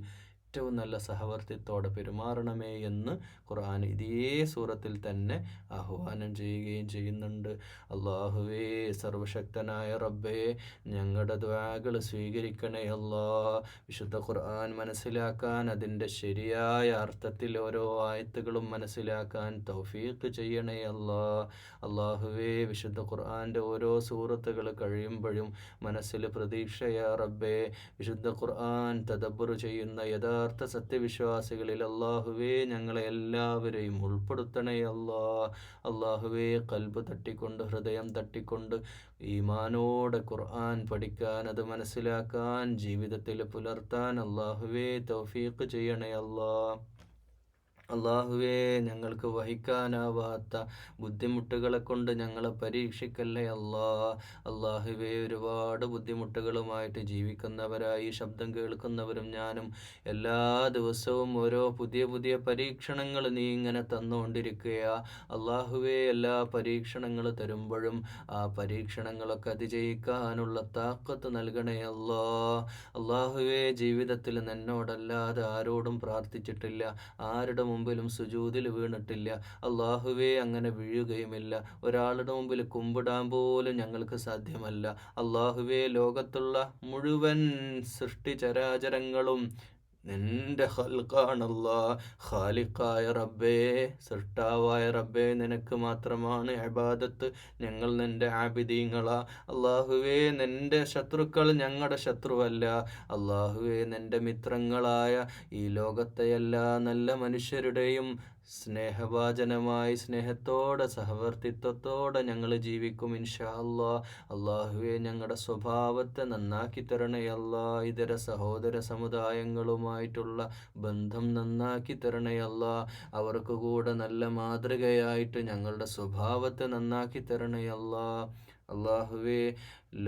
ഏറ്റവും നല്ല സഹവർത്തിത്തോടെ പെരുമാറണമേ എന്ന് ഖുർആൻ ഇതേ സൂറത്തിൽ തന്നെ ആഹ്വാനം ചെയ്യുകയും ചെയ്യുന്നുണ്ട്. അള്ളാഹുവേ, സർവശക്തനായ റബ്ബേ, ഞങ്ങളുടെ ദുആകൾ സ്വീകരിക്കണേ അല്ലാ. വിശുദ്ധ ഖുർആൻ മനസ്സിലാക്കാൻ, അതിൻ്റെ ശരിയായ അർത്ഥത്തിൽ ഓരോ ആയത്തുകളും മനസ്സിലാക്കാൻ തൗഫീഖ് ചെയ്യണേ അല്ലാ. അള്ളാഹുവേ, വിശുദ്ധ ഖുർആൻ്റെ ഓരോ സൂറത്തുകൾ കഴിയുമ്പോഴും മനസ്സിൽ പ്രതീക്ഷയാ റബ്ബേ. വിശുദ്ധ ഖുർആൻ തദബ്ബുർ ചെയ്യുന്ന യഥാർത്ഥ സത്യവിശ്വാസികളിൽ അള്ളാഹുവേ ഞങ്ങളെ എല്ലാവരെയും ഉൾപ്പെടുത്തണേ അല്ലാ. അള്ളാഹുവേ, ഖൽബ് തട്ടിക്കൊണ്ട്, ഹൃദയം തട്ടിക്കൊണ്ട് ഈമാനോടെ ഖുർആൻ പഠിക്കാൻ, അത് മനസ്സിലാക്കാൻ, ജീവിതത്തിൽ പുലർത്താൻ അള്ളാഹുവേ തൗഫീഖ് ചെയ്യണേ അല്ലാ. അള്ളാഹുവേ, ഞങ്ങൾക്ക് വഹിക്കാനാവാത്ത ബുദ്ധിമുട്ടുകളെ കൊണ്ട് ഞങ്ങളെ പരീക്ഷിക്കല്ലേ അല്ലാ. അള്ളാഹുവേ, ഒരുപാട് ബുദ്ധിമുട്ടുകളുമായിട്ട് ജീവിക്കുന്നവരായി ശബ്ദം കേൾക്കുന്നവരും ഞാനും എല്ലാ ദിവസവും ഓരോ പുതിയ പുതിയ പരീക്ഷണങ്ങൾ നീ ഇങ്ങനെ തന്നുകൊണ്ടിരിക്കുക. അള്ളാഹുവേ, എല്ലാ പരീക്ഷണങ്ങൾ തരുമ്പോഴും ആ പരീക്ഷണങ്ങളൊക്കെ അതിജയിക്കാനുള്ള താക്കത്ത് നൽകണേ അല്ലാ. അള്ളാഹുവേ, ജീവിതത്തിൽ നിന്നോടല്ലാതെ ആരോടും പ്രാർത്ഥിച്ചിട്ടില്ല, ആരുടെ മുമ്പിലും സുജൂദിൽ വീണിട്ടില്ല. അള്ളാഹുവേ, അങ്ങനെ വീഴുകയുമില്ല. ഒരാളുടെ മുമ്പിൽ കുമ്പിടാൻ പോലും ഞങ്ങൾക്ക് സാധ്യമല്ല. അള്ളാഹുവേ, ലോകത്തുള്ള മുഴുവൻ സൃഷ്ടിചരാചരങ്ങളും നിന്റെ ഖൽഖാണല്ലാ. ഖാലിഖായ റബ്ബേ, സൃഷ്ടാവായ റബ്ബേ, നിനക്ക് മാത്രമാണ് ഇബാദത്ത്. ഞങ്ങൾ നിന്റെ ആബിദീങ്ങളാ. അള്ളാഹുവേ, നിന്റെ ശത്രുക്കൾ ഞങ്ങളുടെ ശത്രുവല്ല. അള്ളാഹുവേ, നിന്റെ മിത്രങ്ങളായ ഈ ലോകത്തെ എല്ലാ നല്ല മനുഷ്യരുടെയും സ്നേഹഭാജനമായി സ്നേഹത്തോടെ സഹവർത്തിത്വത്തോടെ ഞങ്ങൾ ജീവിക്കും ഇൻഷാ അല്ലാ. അള്ളാഹുവേ, ഞങ്ങളുടെ സ്വഭാവത്തെ നന്നാക്കി തരണേ അല്ലാ. ഇതര സഹോദര സമുദായങ്ങളുമായിട്ടുള്ള ബന്ധം നന്നാക്കി തരണേ അല്ലാ. അവർക്ക് കൂടെ നല്ല മാതൃകയായിട്ട് ഞങ്ങളുടെ സ്വഭാവത്തെ നന്നാക്കി തരണേ അല്ലാ. അള്ളാഹുവേ,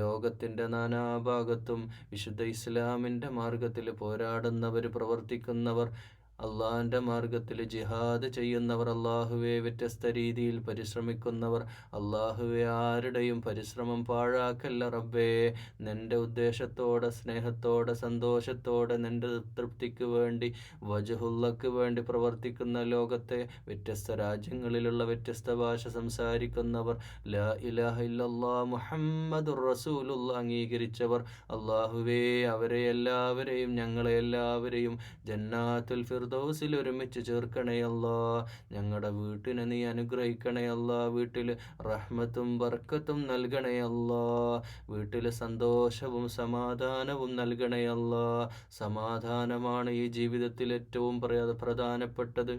ലോകത്തിൻ്റെ നാനാഭാഗത്തും വിശുദ്ധ ഇസ്ലാമിൻ്റെ മാർഗത്തിൽ പോരാടുന്നവർ, പ്രവർത്തിക്കുന്നവർ, അള്ളാഹിൻ്റെ മാർഗത്തിൽ ജിഹാദ് ചെയ്യുന്നവർ, അള്ളാഹുവെ വ്യത്യസ്ത രീതിയിൽ പരിശ്രമിക്കുന്നവർ, അള്ളാഹുവെ ആരുടെയും പരിശ്രമം പാഴാക്കല്ല റബ്ബേ. നിൻ്റെ ഉദ്ദേശത്തോടെ, സ്നേഹത്തോടെ, സന്തോഷത്തോടെ, നിൻ്റെ തൃപ്തിക്ക് വേണ്ടി, വജഹുല്ലക്ക് വേണ്ടി പ്രവർത്തിക്കുന്ന ലോകത്തെ വ്യത്യസ്ത രാജ്യങ്ങളിലുള്ള വ്യത്യസ്ത ഭാഷ സംസാരിക്കുന്നവർ, ലാ ഇലാഹ ഇല്ലല്ലാഹ് മുഹമ്മദുർ റസൂലുള്ളാഹ് അംഗീകരിച്ചവർ, അള്ളാഹുവേ അവരെ എല്ലാവരെയും, ഞങ്ങളെ എല്ലാവരെയും ജന്നാത്തുൽ ഫിർദൗസിൽ ഒരുമിച്ച് ചേർക്കണേ അല്ലാ. ഞങ്ങളുടെ വീട്ടിനെ നീ അനുഗ്രഹിക്കണേ അല്ലാ. വീട്ടിൽ റഹ്മത്തും ബർക്കത്തും നൽകണേ അല്ലാ. വീട്ടിൽ സന്തോഷവും സമാധാനവും നൽകണേ അല്ലാ. സമാധാനമാണ് ഈ ജീവിതത്തിൽ ഏറ്റവും പ്രധാനപ്പെട്ടത്.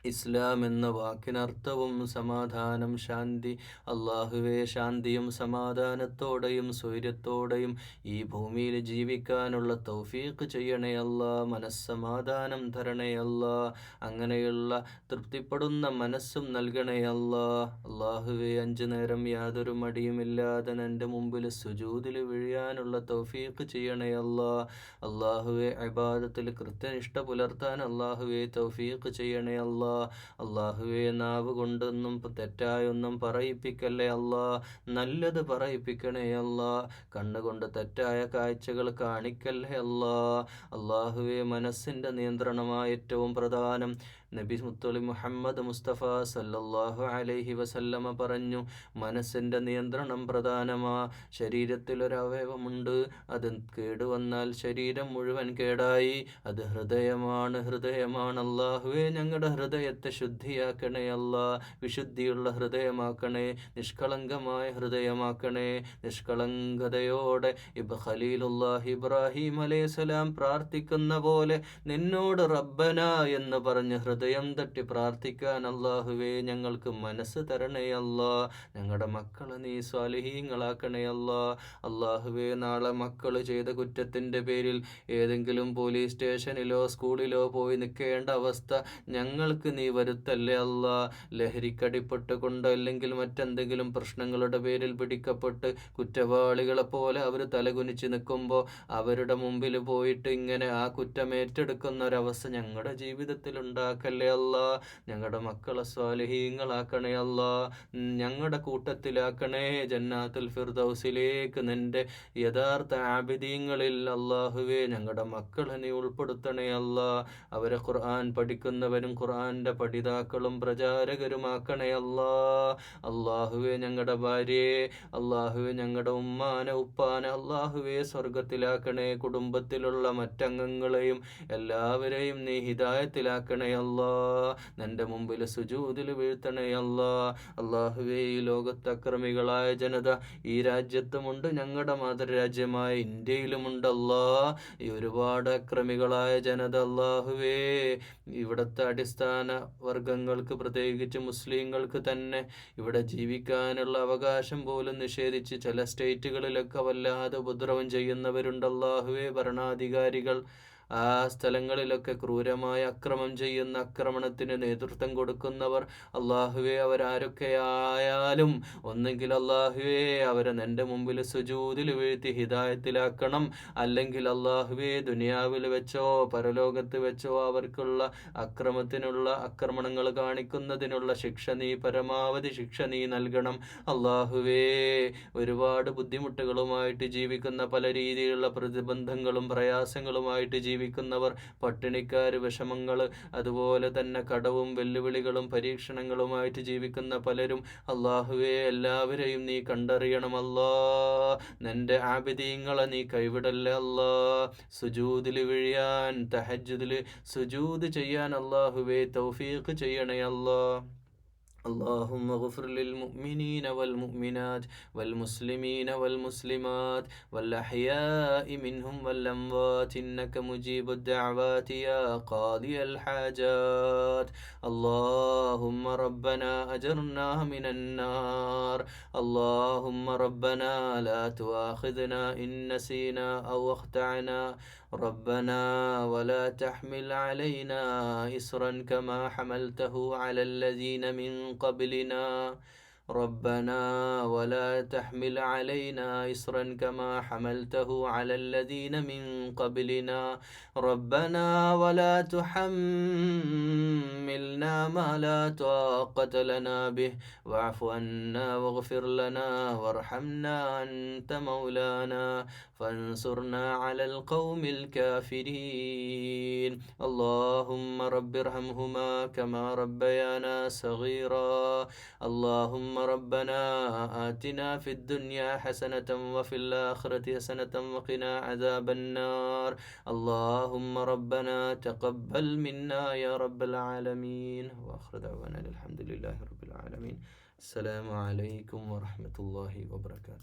ഇസ്ലാം എന്ന വാക്കിനർത്ഥവും സമാധാനം, ശാന്തി. അള്ളാഹുവേ, ശാന്തിയും സമാധാനത്തോടെയും സ്വൈര്യത്തോടെയും ഈ ഭൂമിയിൽ ജീവിക്കാനുള്ള തൗഫീഖ് ചെയ്യണേ അല്ലാ. മനസ്സമാധാനം തരണേ അല്ലാ. അങ്ങനെയുള്ള തൃപ്തിപ്പെടുന്ന മനസ്സും നൽകണേ അല്ലാ. അള്ളാഹുവേ, 5 നേരം യാതൊരു മടിയുമില്ലാതെ നിൻ്റെ മുമ്പിൽ സുജൂദിൽ വീഴാനുള്ള തൗഫീഖ് ചെയ്യണേ അല്ലാ. അള്ളാഹുവേ, ഇബാദത്തിൽ കൃത്യനിഷ്ഠ പുലർത്താൻ അള്ളാഹുവേ തൗഫീഖ് ചെയ്യണേ അല്ലാ. അള്ളാഹുവേ, നാവ് കൊണ്ടൊന്നും തെറ്റായൊന്നും പറയിപ്പിക്കല്ലേ അല്ലാ. നല്ലത് പറയിപ്പിക്കണേ അല്ലാ. കണ്ണുകൊണ്ട് തെറ്റായ കാഴ്ചകൾ കാണിക്കല്ലേ അല്ലാ. അള്ളാഹുവേ, മനസ്സിൻ്റെ നിയന്ത്രണമായ ഏറ്റവും പ്രധാനം നബി മുത്തലി മുഹമ്മദ് മുസ്തഫ സല്ലല്ലാഹു അലൈഹി വസല്ലമ പറഞ്ഞു, മനസ്സിൻ്റെ നിയന്ത്രണം പ്രധാനമാ. ശരീരത്തിലൊരവയവമുണ്ട്, അത് കേടുവന്നാൽ ശരീരം മുഴുവൻ കേടായി. അത് ഹൃദയമാണ്. ഹൃദയമാണ്. അല്ലാഹുവേ, ഞങ്ങളുടെ ഹൃദയത്തെ ശുദ്ധിയാക്കണേ അല്ലാ. വിശുദ്ധിയുള്ള ഹൃദയമാക്കണേ, നിഷ്കളങ്കമായ ഹൃദയമാക്കണേ. നിഷ്കളങ്കതയോടെ ഖലീലുല്ലാഹി ഇബ്രാഹിം അലൈഹിസ്സലാം പ്രാർത്ഥിക്കുന്ന പോലെ നിന്നോട് റബ്ബന എന്ന് പറഞ്ഞ് ഹൃദയം തട്ടി പ്രാർത്ഥിക്കാൻ അല്ലാഹുവേ ഞങ്ങൾക്ക് മനസ്സ് തരണേ അല്ലാ. ഞങ്ങളുടെ മക്കളെ നീ സ്വാലിഹീങ്ങളാക്കണേ അല്ലാ. അല്ലാഹുവേ, നാളെ മക്കൾ ചെയ്ത കുറ്റത്തിൻ്റെ പേരിൽ ഏതെങ്കിലും പോലീസ് സ്റ്റേഷനിലോ സ്കൂളിലോ പോയി നിൽക്കേണ്ട അവസ്ഥ ഞങ്ങൾക്ക് നീ വരുത്തല്ലേ അല്ലാ. ലഹരിക്കടിപ്പെട്ടുകൊണ്ട് അല്ലെങ്കിൽ മറ്റെന്തെങ്കിലും പ്രശ്നങ്ങളുടെ പേരിൽ പിടിക്കപ്പെട്ട് കുറ്റവാളികളെ പോലെ അവർ തലകുനിച്ച് നിൽക്കുമ്പോൾ അവരുടെ മുമ്പിൽ പോയിട്ട് ഇങ്ങനെ ആ കുറ്റം ഏറ്റെടുക്കുന്ന ഒരവസ്ഥ ഞങ്ങളുടെ ജീവിതത്തിൽ ഉണ്ടാക്കല്ലേ അല്ലാ. ഞങ്ങളുടെ മക്കളെ സ്വാലിഹീങ്ങളാക്കണേ അല്ലാ. ഞങ്ങളുടെ കൂട്ടത്തിലാക്കണേ. ജന്നാത്തുൽ ഫിർദൗസിലേക്ക് നിൻ്റെ യഥാർത്ഥ ആബിദീങ്ങളിൽ അല്ലാഹുവേ ഞങ്ങളുടെ മക്കളെ നീ ഉൾപ്പെടുത്തണേ അല്ലാ. അവരെ ഖുർആൻ പഠിക്കുന്നവരും ഖുർആൻ്റെ പഠിതാക്കളും പ്രചാരകരുമാക്കണേ അല്ലാ. അല്ലാഹുവേ, ഞങ്ങളുടെ ഭാര്യയെ, അല്ലാഹുവേ ഞങ്ങളുടെ ഉമ്മാനെ ഉപ്പാനെ അല്ലാഹുവേ സ്വർഗത്തിലാക്കണേ. കുടുംബത്തിലുള്ള മറ്റംഗങ്ങളെയും എല്ലാവരെയും നീ ഹിദായത്തിലാക്കണേ അല്ലാ. നിൻ്റെ മുമ്പിൽ സുജൂദിൽ വീഴ്ത്തണേ അല്ലാ. അല്ലാഹുവേ, ഈ ലോകത്ത് അക്രമികളായ ജനത ഈ രാജ്യത്തുമുണ്ട്, ഞങ്ങളുടെ മാതൃരാജ്യമായ ഇന്ത്യയിലുമുണ്ടല്ലാ. ഈ ഒരുപാട് അക്രമികളായ ജനത അല്ലാഹുവേ ഇവിടുത്തെ അടിസ്ഥാന വർഗങ്ങൾക്ക്, പ്രത്യേകിച്ച് മുസ്ലിങ്ങൾക്ക് തന്നെ ഇവിടെ ജീവിക്കാനുള്ള അവകാശം പോലും നിഷേധിച്ച് ചില സ്റ്റേറ്റുകളിലൊക്കെ വല്ലാതെ ഉപദ്രവം ചെയ്യുന്നവരുണ്ട് അല്ലാഹുവേ. ഭരണാധികാരികൾ ആ സ്ഥലങ്ങളിലൊക്കെ ക്രൂരമായ അക്രമം ചെയ്യുന്ന, ആക്രമണത്തിന് നേതൃത്വം കൊടുക്കുന്നവർ അള്ളാഹുവേ അവരാരൊക്കെയായാലും ഒന്നെങ്കിൽ അള്ളാഹുവേ അവരെ നിന്റെ മുമ്പിൽ സുജൂദിൽ വീഴ്ത്തി ഹിദായത്തിലാക്കണം, അല്ലെങ്കിൽ അള്ളാഹുവേ ദുനിയാവിൽ വെച്ചോ പരലോകത്ത് വെച്ചോ അവർക്കുള്ള ആക്രമണങ്ങൾ കാണിക്കുന്നതിനുള്ള ശിക്ഷ നീ പരമാവധി ശിക്ഷ നീ നൽകണം. അള്ളാഹുവേ ഒരുപാട് ബുദ്ധിമുട്ടുകളുമായിട്ട് ജീവിക്കുന്ന, പല രീതിയിലുള്ള പ്രതിബന്ധങ്ങളും പ്രയാസങ്ങളുമായിട്ട് ജീവിക്കുന്നവർ, പട്ടിണിക്കാർ, വിഷമങ്ങൾ, അതുപോലെ തന്നെ കടവും വെല്ലുവിളികളും പരീക്ഷണങ്ങളുമായിട്ട് ജീവിക്കുന്ന പലരും അള്ളാഹുവേ എല്ലാവരെയും നീ കണ്ടറിയണം. നിന്റെ ആബിദീങ്ങളെ നീ കൈവിടല്ലേ അല്ലാ. സുജൂദിൽ വീഴാൻ, തഹജ്ജുദിൽ സുജൂദ് ചെയ്യാൻ അള്ളാഹുവേ തൗഫീഖ് ചെയ്യണേ അല്ലാ. اللهم اغفر للمؤمنين والمؤمنات والمسلمين والمسلمات والأحياء منهم والأموات إنك مجيب الدعوات يا قاضي الحاجات. اللهم ربنا أجرنا من النار. اللهم ربنا لا تؤاخذنا إن نسينا أو أخطأنا. ربنا ولا تحمل علينا إصرا كما حملته على الذين من قبلنا. ربنا ولا تحمل علينا إصرا كما حملته على الذين من قبلنا. ربنا ولا تحملنا ما لا طاقة لنا به. واعف عنا واغفر لنا وارحمنا أنت مولانا فانصرنا على القوم الكافرين. اللهم رب ارحمهما كما ربيانا صغيرا. اللهم ربنا آتنا في الدنيا حسنة وفي الآخرة حسنة وقنا عذاب النار. اللهم ربنا تقبل منا يا رب العالمين. وآخر دعوانا الحمد لله رب العالمين. السلام عليكم ورحمة الله وبركاته.